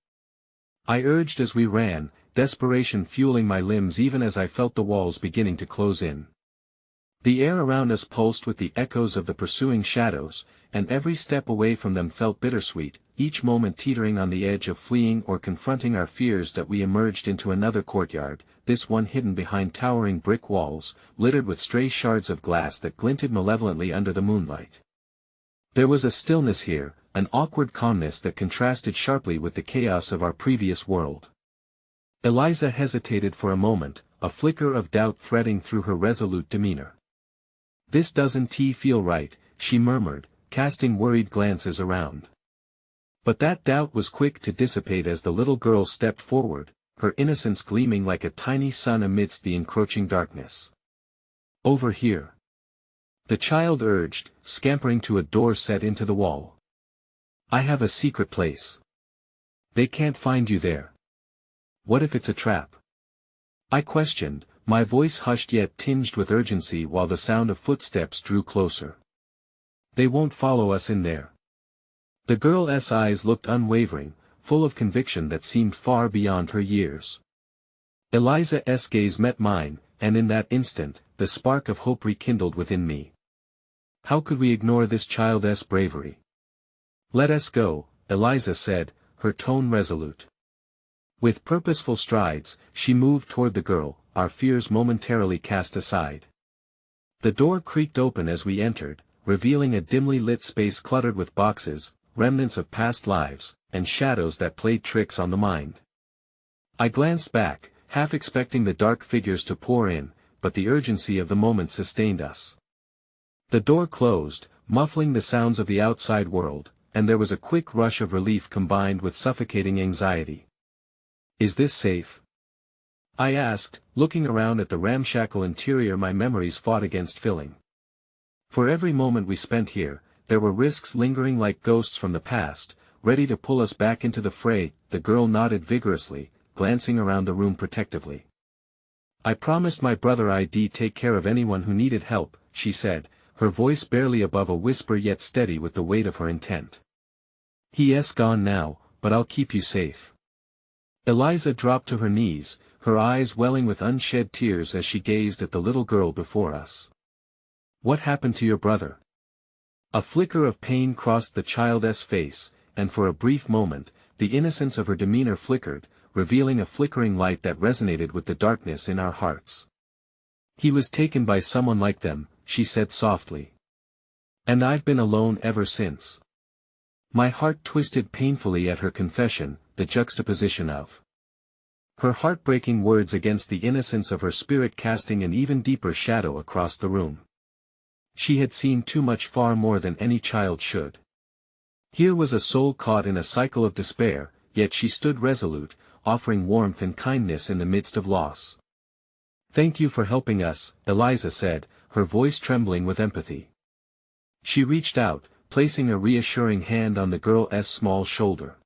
I urged as we ran, desperation fueling my limbs even as I felt the walls beginning to close in. The air around us pulsed with the echoes of the pursuing shadows, and every step away from them felt bittersweet, each moment teetering on the edge of fleeing or confronting our fears. That we emerged into another courtyard, this one hidden behind towering brick walls, littered with stray shards of glass that glinted malevolently under the moonlight. There was a stillness here, an awkward calmness that contrasted sharply with the chaos of our previous world. Eliza hesitated for a moment, a flicker of doubt threading through her resolute demeanor. "This doesn't feel right," she murmured, casting worried glances around. But that doubt was quick to dissipate as the little girl stepped forward, her innocence gleaming like a tiny sun amidst the encroaching darkness. "Over here," the child urged, scampering to a door set into the wall. "I have a secret place. They can't find you there." "What if it's a trap?" I questioned, my voice hushed yet tinged with urgency while the sound of footsteps drew closer. "They won't follow us in there." The girl's eyes looked unwavering, full of conviction that seemed far beyond her years. Eliza's gaze met mine, and in that instant, the spark of hope rekindled within me. How could we ignore this child's bravery? "Let us go," Eliza said, her tone resolute. With purposeful strides, she moved toward the girl, our fears momentarily cast aside. The door creaked open as we entered, revealing a dimly lit space cluttered with boxes, remnants of past lives, and shadows that played tricks on the mind. I glanced back, half expecting the dark figures to pour in, but the urgency of the moment sustained us. The door closed, muffling the sounds of the outside world, and there was a quick rush of relief combined with suffocating anxiety. "Is this safe?" I asked, looking around at the ramshackle interior my memories fought against filling. For every moment we spent here, there were risks lingering like ghosts from the past, ready to pull us back into the fray. The girl nodded vigorously, glancing around the room protectively. "I promised my brother I'd take care of anyone who needed help," she said, her voice barely above a whisper yet steady with the weight of her intent. "He's gone now, but I'll keep you safe." Eliza dropped to her knees, her eyes welling with unshed tears as she gazed at the little girl before us. "What happened to your brother?" A flicker of pain crossed the child's face, and for a brief moment, the innocence of her demeanor flickered, revealing a flickering light that resonated with the darkness in our hearts. "He was taken by someone like them," she said softly. "And I've been alone ever since." My heart twisted painfully at her confession, the juxtaposition of her heartbreaking words against the innocence of her spirit casting an even deeper shadow across the room. She had seen too much, far more than any child should. Here was a soul caught in a cycle of despair, yet she stood resolute, offering warmth and kindness in the midst of loss. "Thank you for helping us," Eliza said, her voice trembling with empathy. She reached out, placing a reassuring hand on the girl's small shoulder.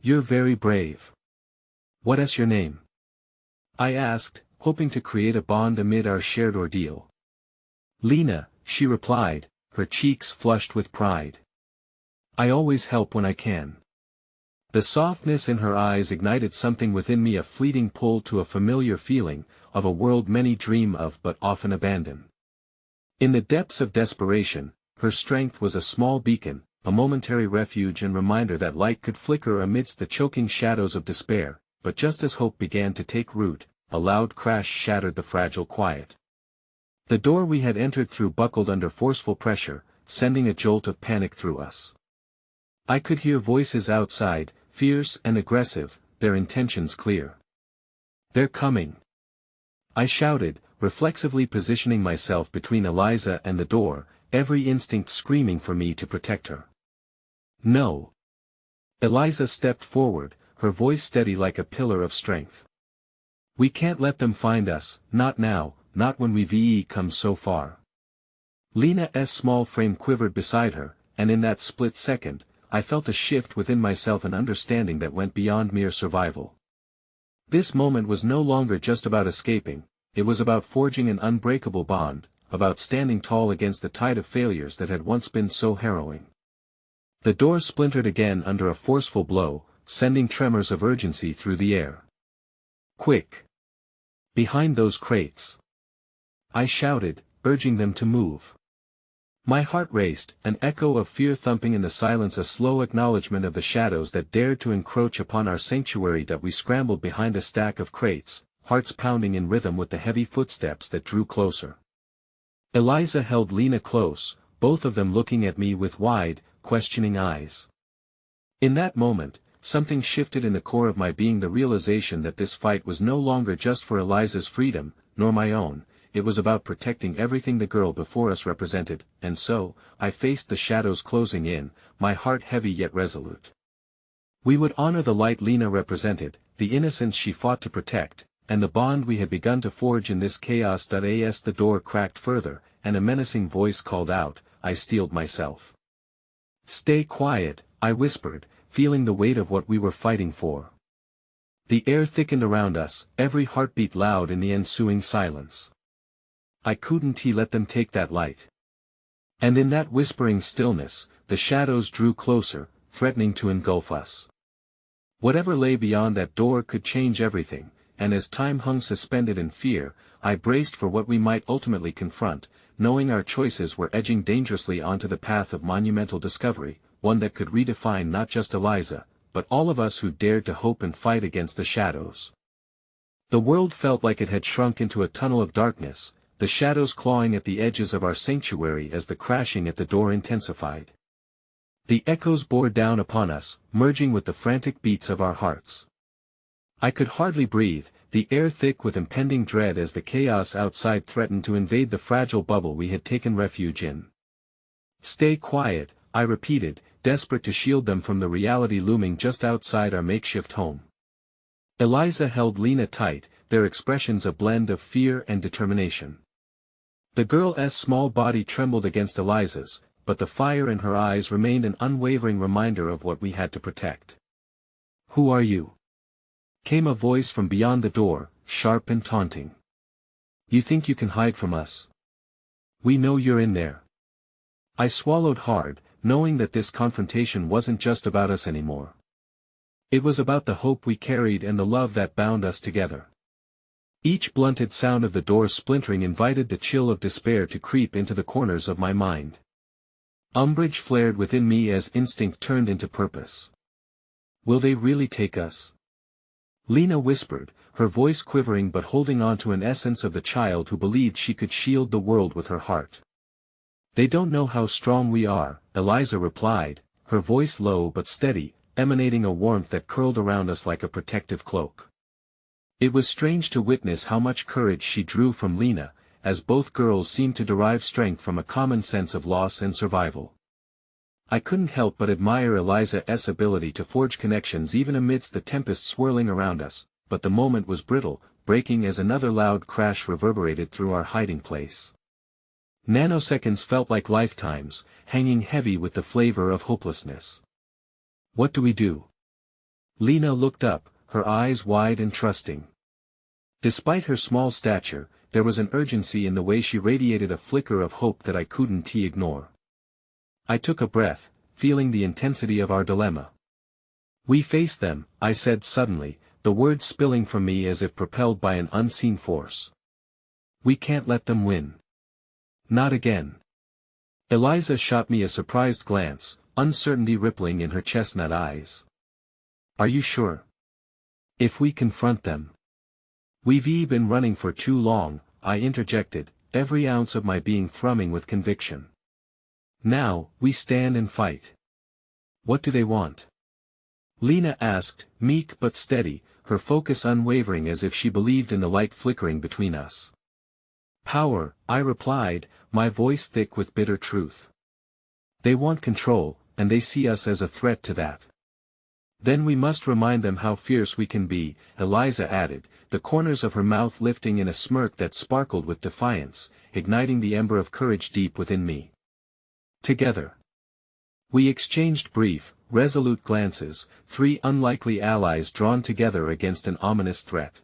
"You're very brave. What's your name?" I asked, hoping to create a bond amid our shared ordeal. "Lena," she replied, her cheeks flushed with pride. "I always help when I can." The softness in her eyes ignited something within me, a fleeting pull to a familiar feeling, of a world many dream of but often abandon. In the depths of desperation, her strength was a small beacon, a momentary refuge and reminder that light could flicker amidst the choking shadows of despair, but just as hope began to take root, a loud crash shattered the fragile quiet. The door we had entered through buckled under forceful pressure, sending a jolt of panic through us. I could hear voices outside, fierce and aggressive, their intentions clear. "They're coming!" I shouted, reflexively positioning myself between Eliza and the door, every instinct screaming for me to protect her. "No!" Eliza stepped forward, her voice steady like a pillar of strength. "We can't let them find us, not now, not when we've come so far." Lena's small frame quivered beside her, and in that split second, I felt a shift within myself, an understanding that went beyond mere survival. This moment was no longer just about escaping, it was about forging an unbreakable bond, about standing tall against the tide of failures that had once been so harrowing. The door splintered again under a forceful blow, sending tremors of urgency through the air. "Quick! Behind those crates!" I shouted, urging them to move. My heart raced, an echo of fear thumping in the silence, a slow acknowledgement of the shadows that dared to encroach upon our sanctuary. That we scrambled behind a stack of crates, hearts pounding in rhythm with the heavy footsteps that drew closer. Eliza held Lena close, both of them looking at me with wide, questioning eyes. In that moment, something shifted in the core of my being, the realization that this fight was no longer just for Eliza's freedom, nor my own. It was about protecting everything the girl before us represented, and so, I faced the shadows closing in, my heart heavy yet resolute. We would honor the light Lena represented, the innocence she fought to protect, and the bond we had begun to forge in this chaos. As the door cracked further, and a menacing voice called out, I steeled myself. "Stay quiet," I whispered, feeling the weight of what we were fighting for. The air thickened around us, every heartbeat loud in the ensuing silence. I couldn't let them take that light. And in that whispering stillness, the shadows drew closer, threatening to engulf us. Whatever lay beyond that door could change everything. and as time hung suspended in fear, I braced for what we might ultimately confront, knowing our choices were edging dangerously onto the path of monumental discovery, one that could redefine not just Eliza, but all of us who dared to hope and fight against the shadows. The world felt like it had shrunk into a tunnel of darkness, the shadows clawing at the edges of our sanctuary as the crashing at the door intensified. The echoes bore down upon us, merging with the frantic beats of our hearts. I could hardly breathe, the air thick with impending dread as the chaos outside threatened to invade the fragile bubble we had taken refuge in. "Stay quiet," I repeated, desperate to shield them from the reality looming just outside our makeshift home. Eliza held Lena tight, their expressions a blend of fear and determination. The girl's small body trembled against Eliza's, but the fire in her eyes remained an unwavering reminder of what we had to protect. "Who are you?" came a voice from beyond the door, sharp and taunting. "You think you can hide from us? We know you're in there." I swallowed hard, knowing that this confrontation wasn't just about us anymore. It was about the hope we carried and the love that bound us together. Each blunted sound of the door splintering invited the chill of despair to creep into the corners of my mind. Umbrage flared within me as instinct turned into purpose. "Will they really take us?" Lena whispered, her voice quivering but holding on to an essence of the child who believed she could shield the world with her heart. "They don't know how strong we are," Eliza replied, her voice low but steady, emanating a warmth that curled around us like a protective cloak. It was strange to witness how much courage she drew from Lena, as both girls seemed to derive strength from a common sense of loss and survival. I couldn't help but admire Eliza's ability to forge connections even amidst the tempest swirling around us, but the moment was brittle, breaking as another loud crash reverberated through our hiding place. Nanoseconds felt like lifetimes, hanging heavy with the flavor of hopelessness. "What do we do?" Lena looked up, her eyes wide and trusting. Despite her small stature, there was an urgency in the way she radiated, a flicker of hope that I couldn't ignore. I took a breath, feeling the intensity of our dilemma. "We face them," I said suddenly, the words spilling from me as if propelled by an unseen force. "We can't let them win. Not again." Eliza shot me a surprised glance, uncertainty rippling in her chestnut eyes. "Are you sure? If we confront them?" "We've been running for too long," I interjected, every ounce of my being thrumming with conviction. "Now, we stand and fight." "What do they want?" Lena asked, meek but steady, her focus unwavering as if she believed in the light flickering between us. "Power," I replied, my voice thick with bitter truth. "They want control, and they see us as a threat to that." "Then we must remind them how fierce we can be," Eliza added, the corners of her mouth lifting in a smirk that sparkled with defiance, igniting the ember of courage deep within me. Together. We exchanged brief, resolute glances, three unlikely allies drawn together against an ominous threat.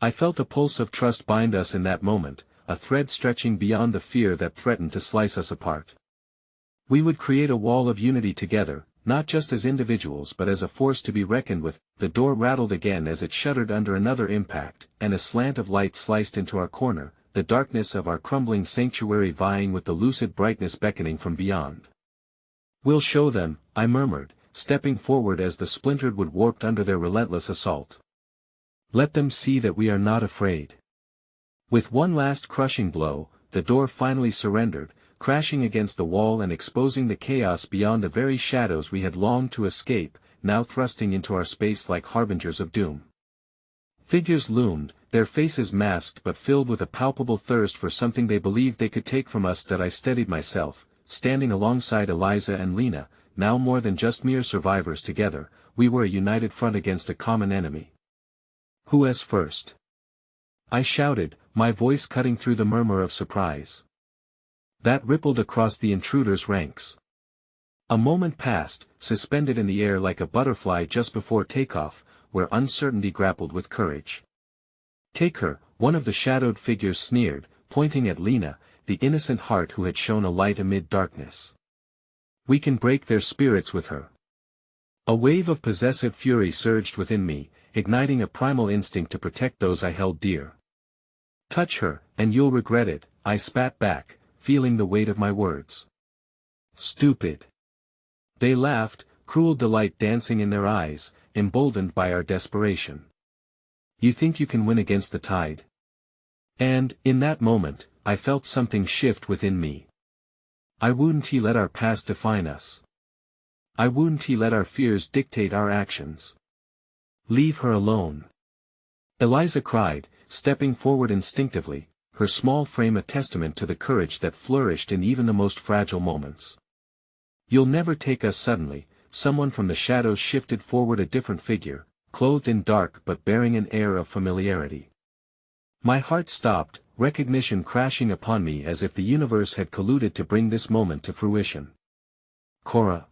I felt a pulse of trust bind us in that moment, a thread stretching beyond the fear that threatened to slice us apart. We would create a wall of unity together, not just as individuals but as a force to be reckoned with. The door rattled again as it shuddered under another impact, and a slant of light sliced into our corner, the darkness of our crumbling sanctuary vying with the lucid brightness beckoning from beyond. "We'll show them," I murmured, stepping forward as the splintered wood warped under their relentless assault. "Let them see that we are not afraid." With one last crushing blow, the door finally surrendered, crashing against the wall and exposing the chaos beyond the very shadows we had longed to escape, now thrusting into our space like harbingers of doom. Figures loomed, their faces masked but filled with a palpable thirst for something they believed they could take from us. That I steadied myself, standing alongside Eliza and Lena, now more than just mere survivors together, we were a united front against a common enemy. "Who is first?" I shouted, my voice cutting through the murmur of surprise that rippled across the intruders' ranks. A moment passed, suspended in the air like a butterfly just before takeoff, where uncertainty grappled with courage. "Take her," one of the shadowed figures sneered, pointing at Lena, the innocent heart who had shown a light amid darkness. "We can break their spirits with her." A wave of possessive fury surged within me, igniting a primal instinct to protect those I held dear. "Touch her, and you'll regret it," I spat back, feeling the weight of my words. "Stupid." They laughed, cruel delight dancing in their eyes, emboldened by our desperation. "You think you can win against the tide?" And, in that moment, I felt something shift within me. I wouldn't let our past define us. I wouldn't let our fears dictate our actions. "Leave her alone," Eliza cried, stepping forward instinctively, her small frame a testament to the courage that flourished in even the most fragile moments. "You'll never take us." Suddenly, someone from the shadows shifted forward, a different figure, clothed in dark but bearing an air of familiarity. My heart stopped, recognition crashing upon me as if the universe had colluded to bring this moment to fruition. "Cora."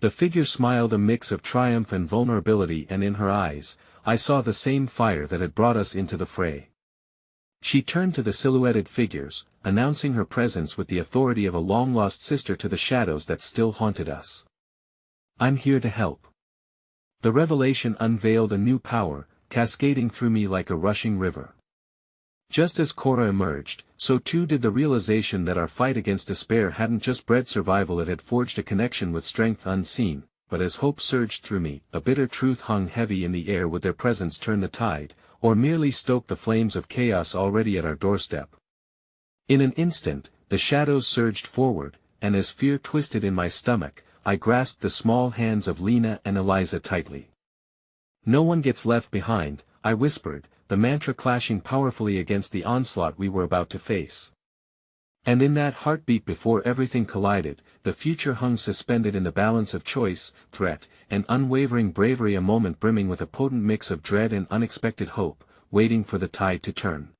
The figure smiled, a mix of triumph and vulnerability, and in her eyes, I saw the same fire that had brought us into the fray. She turned to the silhouetted figures, announcing her presence with the authority of a long-lost sister to the shadows that still haunted us. "I'm here to help." The revelation unveiled a new power, cascading through me like a rushing river. Just as Cora emerged, so too did the realization that our fight against despair hadn't just bred survival, it had forged a connection with strength unseen. But as hope surged through me, a bitter truth hung heavy in the air: would their presence turn the tide, or merely stoke the flames of chaos already at our doorstep? In an instant, the shadows surged forward, and as fear twisted in my stomach, I grasped the small hands of Lena and Eliza tightly. "No one gets left behind," I whispered, the mantra clashing powerfully against the onslaught we were about to face. And in that heartbeat, before everything collided, the future hung suspended in the balance of choice, threat, and unwavering bravery, a moment brimming with a potent mix of dread and unexpected hope, waiting for the tide to turn.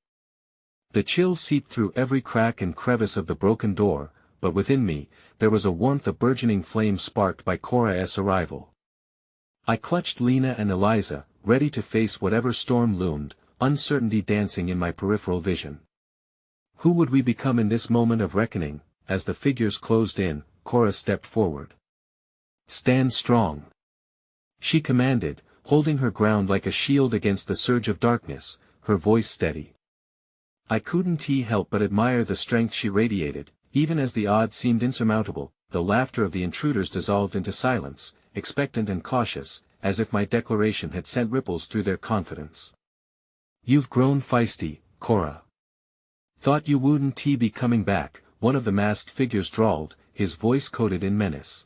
The chills seeped through every crack and crevice of the broken door, but within me, there was a warmth, a burgeoning flame sparked by Cora's arrival. I clutched Lena and Eliza, ready to face whatever storm loomed, uncertainty dancing in my peripheral vision. Who would we become in this moment of reckoning? As the figures closed in, Cora stepped forward. "Stand strong," she commanded, holding her ground like a shield against the surge of darkness, her voice steady. I couldn't help but admire the strength she radiated. Even as the odds seemed insurmountable, the laughter of the intruders dissolved into silence, expectant and cautious, as if my declaration had sent ripples through their confidence. "You've grown feisty, Cora. Thought you wouldn't be coming back," one of the masked figures drawled, his voice coated in menace.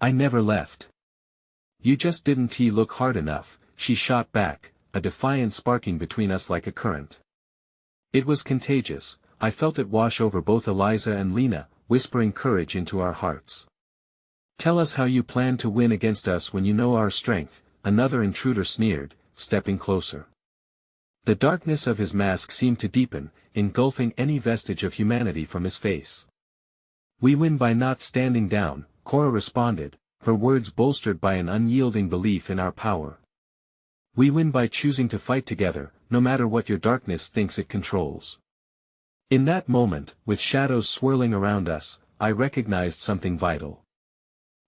"I never left." "You just didn't look hard enough," she shot back, a defiance sparking between us like a current. It was contagious. I felt it wash over both Eliza and Lena, whispering courage into our hearts. "Tell us how you plan to win against us when you know our strength," another intruder sneered, stepping closer. The darkness of his mask seemed to deepen, engulfing any vestige of humanity from his face. "We win by not standing down," Cora responded, her words bolstered by an unyielding belief in our power. "We win by choosing to fight together, no matter what your darkness thinks it controls." In that moment, with shadows swirling around us, I recognized something vital.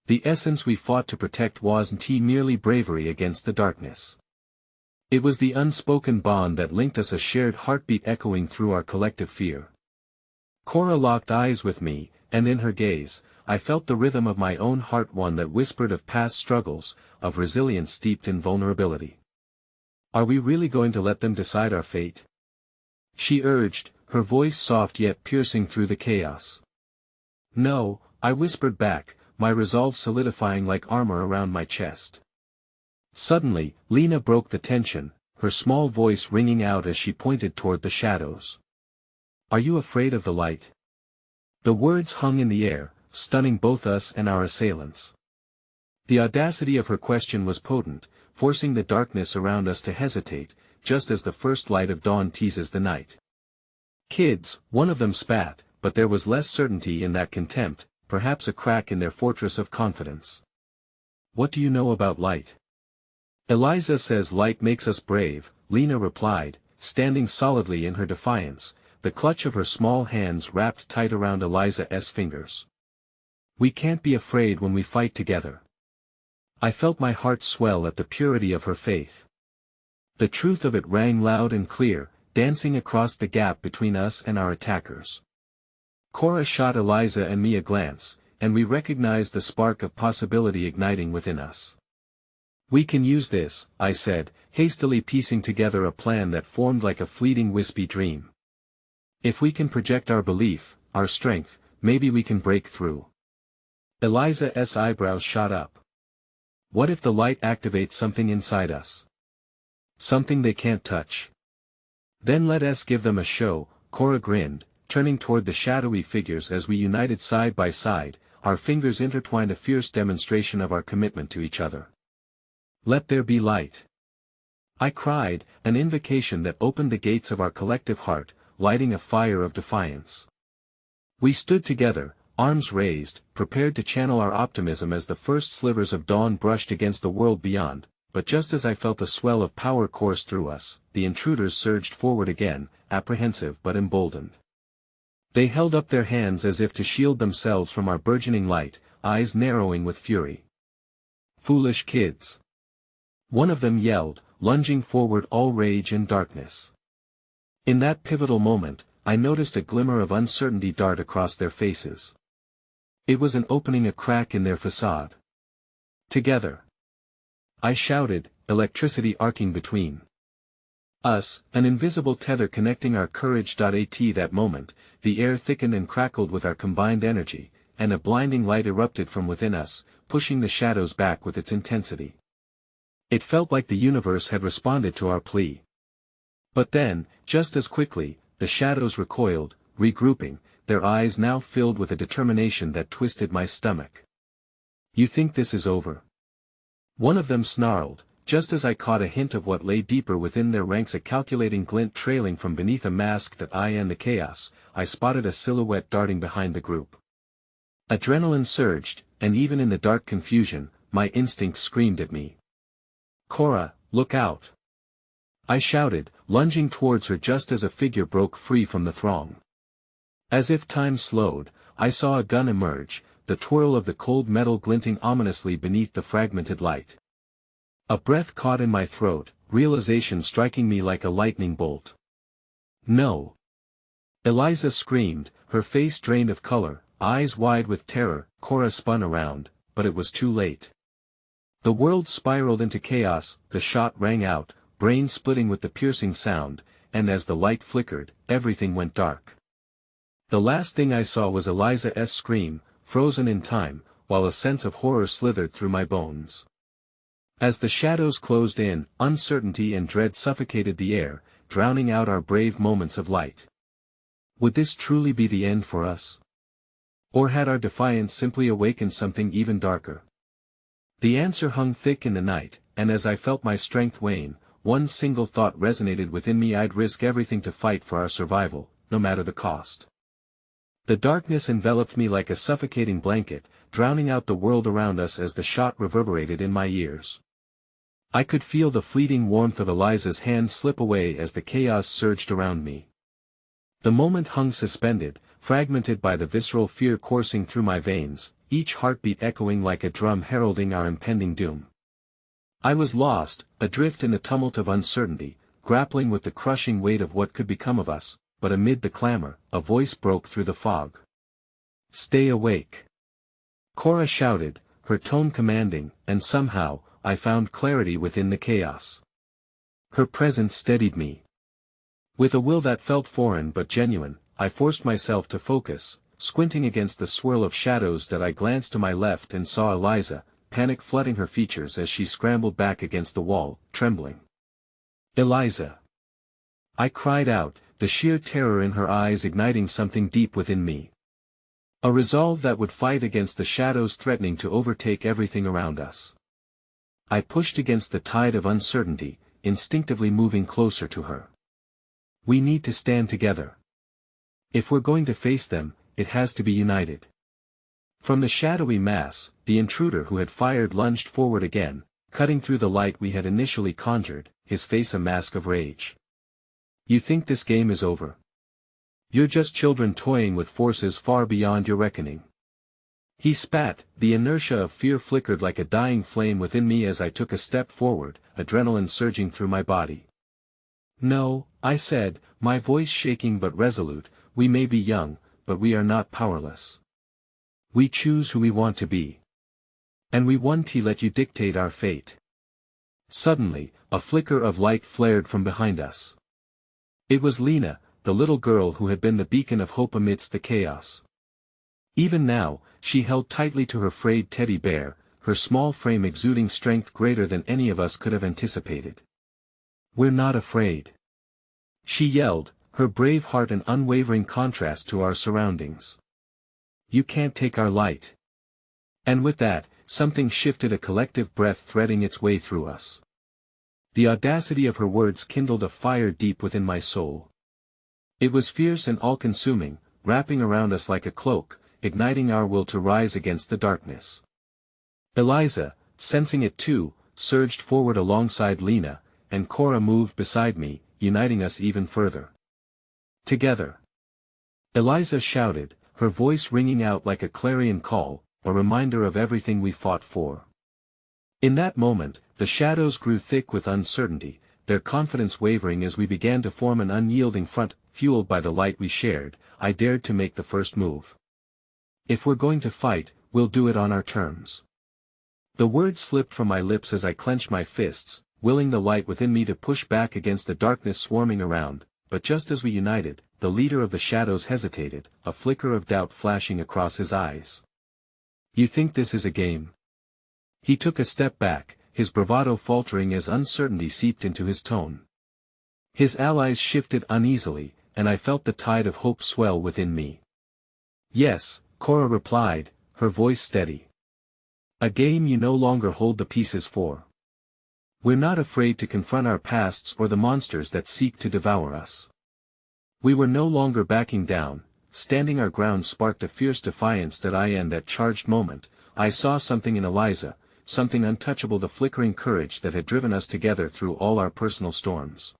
The essence we fought to protect wasn't merely bravery against the darkness. It was the unspoken bond that linked us, a shared heartbeat echoing through our collective fear. Cora locked eyes with me, and in her gaze, I felt the rhythm of my own heart, one that whispered of past struggles, of resilience steeped in vulnerability. "Are we really going to let them decide our fate?" she urged, her voice soft yet piercing through the chaos. "No," I whispered back, my resolve solidifying like armor around my chest. Suddenly, Lena broke the tension, her small voice ringing out as she pointed toward the shadows. "Are you afraid of the light?" The words hung in the air, stunning both us and our assailants. The audacity of her question was potent, forcing the darkness around us to hesitate, just as the first light of dawn teases the night. "Kids," one of them spat, but there was less certainty in that contempt, perhaps a crack in their fortress of confidence. "What do you know about light?" "Eliza says light makes us brave," Lena replied, standing solidly in her defiance, the clutch of her small hands wrapped tight around Eliza's fingers. "We can't be afraid when we fight together." I felt my heart swell at the purity of her faith. The truth of it rang loud and clear, dancing across the gap between us and our attackers. Cora shot Eliza and me a glance, and we recognized the spark of possibility igniting within us. "We can use this," I said, hastily piecing together a plan that formed like a fleeting wispy dream. "If we can project our belief, our strength, maybe we can break through." Eliza's eyebrows shot up. "What if the light activates something inside us? Something they can't touch?" "Then let us give them a show," Cora grinned, turning toward the shadowy figures as we united side by side, our fingers intertwined, a fierce demonstration of our commitment to each other. "Let there be light," I cried, an invocation that opened the gates of our collective heart, lighting a fire of defiance. We stood together, arms raised, prepared to channel our optimism as the first slivers of dawn brushed against the world beyond, but just as I felt a swell of power course through us, the intruders surged forward again, apprehensive but emboldened. They held up their hands as if to shield themselves from our burgeoning light, eyes narrowing with fury. "Foolish kids!" one of them yelled, lunging forward, all rage and darkness. In that pivotal moment, I noticed a glimmer of uncertainty dart across their faces. It was an opening, a crack in their facade. "Together!" I shouted, electricity arcing between us, an invisible tether connecting our courage. At that moment, the air thickened and crackled with our combined energy, and a blinding light erupted from within us, pushing the shadows back with its intensity. It felt like the universe had responded to our plea. But then, just as quickly, the shadows recoiled, regrouping, their eyes now filled with a determination that twisted my stomach. "You think this is over?" one of them snarled, just as I caught a hint of what lay deeper within their ranks, a calculating glint trailing from beneath a masked eye. In the chaos, I spotted a silhouette darting behind the group. Adrenaline surged, and even in the dark confusion, my instincts screamed at me. "Cora, look out!" I shouted, lunging towards her just as a figure broke free from the throng. As if time slowed, I saw a gun emerge, the twirl of the cold metal glinting ominously beneath the fragmented light. A breath caught in my throat, realization striking me like a lightning bolt. "No!" Eliza screamed, her face drained of color, eyes wide with terror. Cora spun around, but it was too late. The world spiraled into chaos, the shot rang out, brain splitting with the piercing sound, and as the light flickered, everything went dark. The last thing I saw was Eliza's scream, frozen in time, while a sense of horror slithered through my bones. As the shadows closed in, uncertainty and dread suffocated the air, drowning out our brave moments of light. Would this truly be the end for us? Or had our defiance simply awakened something even darker? The answer hung thick in the night, and as I felt my strength wane, one single thought resonated within me: I'd risk everything to fight for our survival, no matter the cost. The darkness enveloped me like a suffocating blanket, drowning out the world around us as the shot reverberated in my ears. I could feel the fleeting warmth of Eliza's hand slip away as the chaos surged around me. The moment hung suspended, fragmented by the visceral fear coursing through my veins, each heartbeat echoing like a drum heralding our impending doom. I was lost, adrift in the tumult of uncertainty, grappling with the crushing weight of what could become of us, but amid the clamor, a voice broke through the fog. "Stay awake!" Cora shouted, her tone commanding, and somehow, I found clarity within the chaos. Her presence steadied me. With a will that felt foreign but genuine, I forced myself to focus, squinting against the swirl of shadows. That I glanced to my left and saw Eliza, panic flooding her features as she scrambled back against the wall, trembling. "Eliza!" I cried out, the sheer terror in her eyes igniting something deep within me. A resolve that would fight against the shadows threatening to overtake everything around us. I pushed against the tide of uncertainty, instinctively moving closer to her. "We need to stand together. If we're going to face them, it has to be united." From the shadowy mass, the intruder who had fired lunged forward again, cutting through the light we had initially conjured, his face a mask of rage. "You think this game is over? You're just children toying with forces far beyond your reckoning." He spat, the inertia of fear flickered like a dying flame within me as I took a step forward, adrenaline surging through my body. No, I said, my voice shaking but resolute, we may be young, but we are not powerless. We choose who we want to be. And we won't let you dictate our fate. Suddenly, a flicker of light flared from behind us. It was Lena, the little girl who had been the beacon of hope amidst the chaos. Even now, she held tightly to her frayed teddy bear, her small frame exuding strength greater than any of us could have anticipated. We're not afraid. She yelled, her brave heart an unwavering contrast to our surroundings. You can't take our light. And with that, something shifted, a collective breath threading its way through us. The audacity of her words kindled a fire deep within my soul. It was fierce and all-consuming, wrapping around us like a cloak, igniting our will to rise against the darkness. Eliza, sensing it too, surged forward alongside Lena, and Cora moved beside me, uniting us even further. Together. Eliza shouted, her voice ringing out like a clarion call, a reminder of everything we fought for. In that moment, the shadows grew thick with uncertainty, their confidence wavering as we began to form an unyielding front, fueled by the light we shared. I dared to make the first move. If we're going to fight, we'll do it on our terms. The words slipped from my lips as I clenched my fists, willing the light within me to push back against the darkness swarming around, but just as we united, the leader of the shadows hesitated, a flicker of doubt flashing across his eyes. You think this is a game? He took a step back, his bravado faltering as uncertainty seeped into his tone. His allies shifted uneasily, and I felt the tide of hope swell within me. Yes, Cora replied, her voice steady. A game you no longer hold the pieces for. We're not afraid to confront our pasts or the monsters that seek to devour us. We were no longer backing down, standing our ground sparked a fierce defiance that in that charged moment, I saw something in Eliza, something untouchable, the flickering courage that had driven us together through all our personal storms.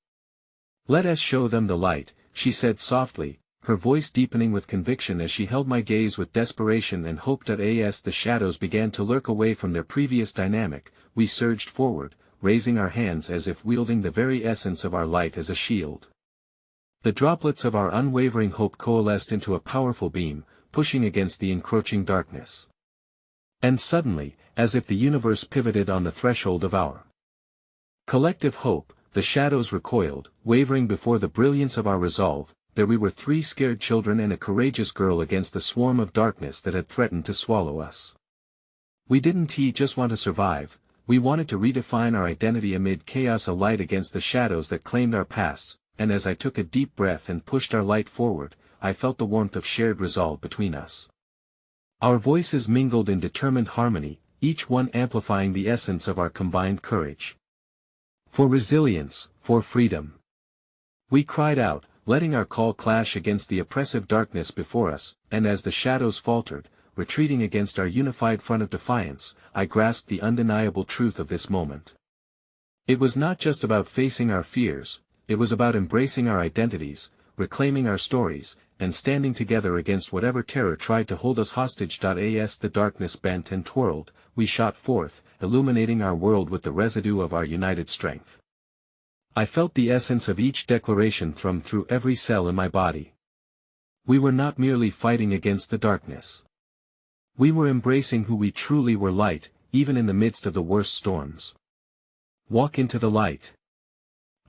Let us show them the light, she said softly, her voice deepening with conviction as she held my gaze with desperation and hope. As the shadows began to lurk away from their previous dynamic, we surged forward, raising our hands as if wielding the very essence of our light as a shield. The droplets of our unwavering hope coalesced into a powerful beam, pushing against the encroaching darkness. And suddenly, as if the universe pivoted on the threshold of our collective hope, the shadows recoiled, wavering before the brilliance of our resolve. There we were, 3 scared children and a courageous girl against the swarm of darkness that had threatened to swallow us. We didn't just want to survive, we wanted to redefine our identity amid chaos, a light against the shadows that claimed our pasts, and as I took a deep breath and pushed our light forward, I felt the warmth of shared resolve between us. Our voices mingled in determined harmony, each one amplifying the essence of our combined courage. For resilience, for freedom. We cried out, letting our call clash against the oppressive darkness before us, and as the shadows faltered, retreating against our unified front of defiance, I grasped the undeniable truth of this moment. It was not just about facing our fears, it was about embracing our identities, reclaiming our stories, and standing together against whatever terror tried to hold us hostage. As the darkness bent and twirled, we shot forth, illuminating our world with the residue of our united strength. I felt the essence of each declaration thrum through every cell in my body. We were not merely fighting against the darkness. We were embracing who we truly were, light, even in the midst of the worst storms. Walk into the light.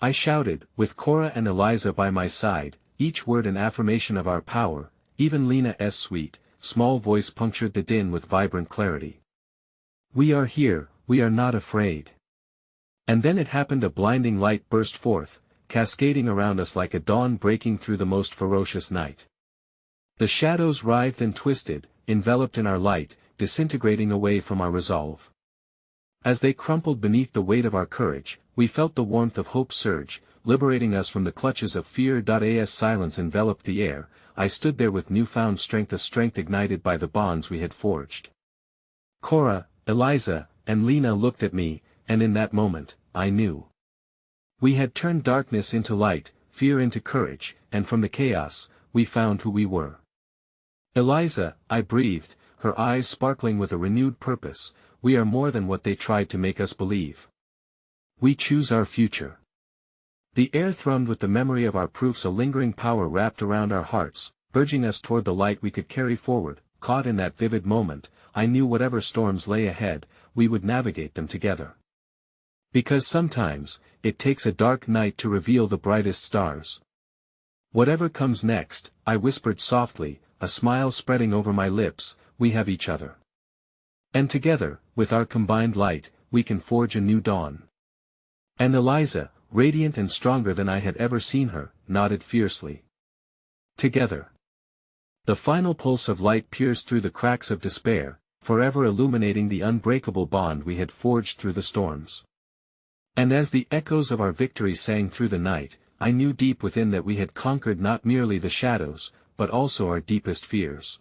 I shouted, with Cora and Eliza by my side, each word an affirmation of our power. Even Lena's sweet, small voice punctured the din with vibrant clarity. We are here, we are not afraid. And then it happened, a blinding light burst forth, cascading around us like a dawn breaking through the most ferocious night. The shadows writhed and twisted, enveloped in our light, disintegrating away from our resolve. As they crumpled beneath the weight of our courage, we felt the warmth of hope surge, liberating us from the clutches of fear. As silence enveloped the air, I stood there with newfound strength, a strength ignited by the bonds we had forged. Cora, Eliza, and Lena looked at me, and in that moment, I knew. We had turned darkness into light, fear into courage, and from the chaos, we found who we were. Eliza, I breathed, her eyes sparkling with a renewed purpose. We are more than what they tried to make us believe. We choose our future. The air thrummed with the memory of our proofs, a lingering power wrapped around our hearts, urging us toward the light we could carry forward. Caught in that vivid moment, I knew whatever storms lay ahead, we would navigate them together. Because sometimes, it takes a dark night to reveal the brightest stars. Whatever comes next, I whispered softly, a smile spreading over my lips, we have each other. And together, with our combined light, we can forge a new dawn. And Eliza, radiant and stronger than I had ever seen her, nodded fiercely. Together. The final pulse of light pierced through the cracks of despair, forever illuminating the unbreakable bond we had forged through the storms. And as the echoes of our victory sang through the night, I knew deep within that we had conquered not merely the shadows, but also our deepest fears.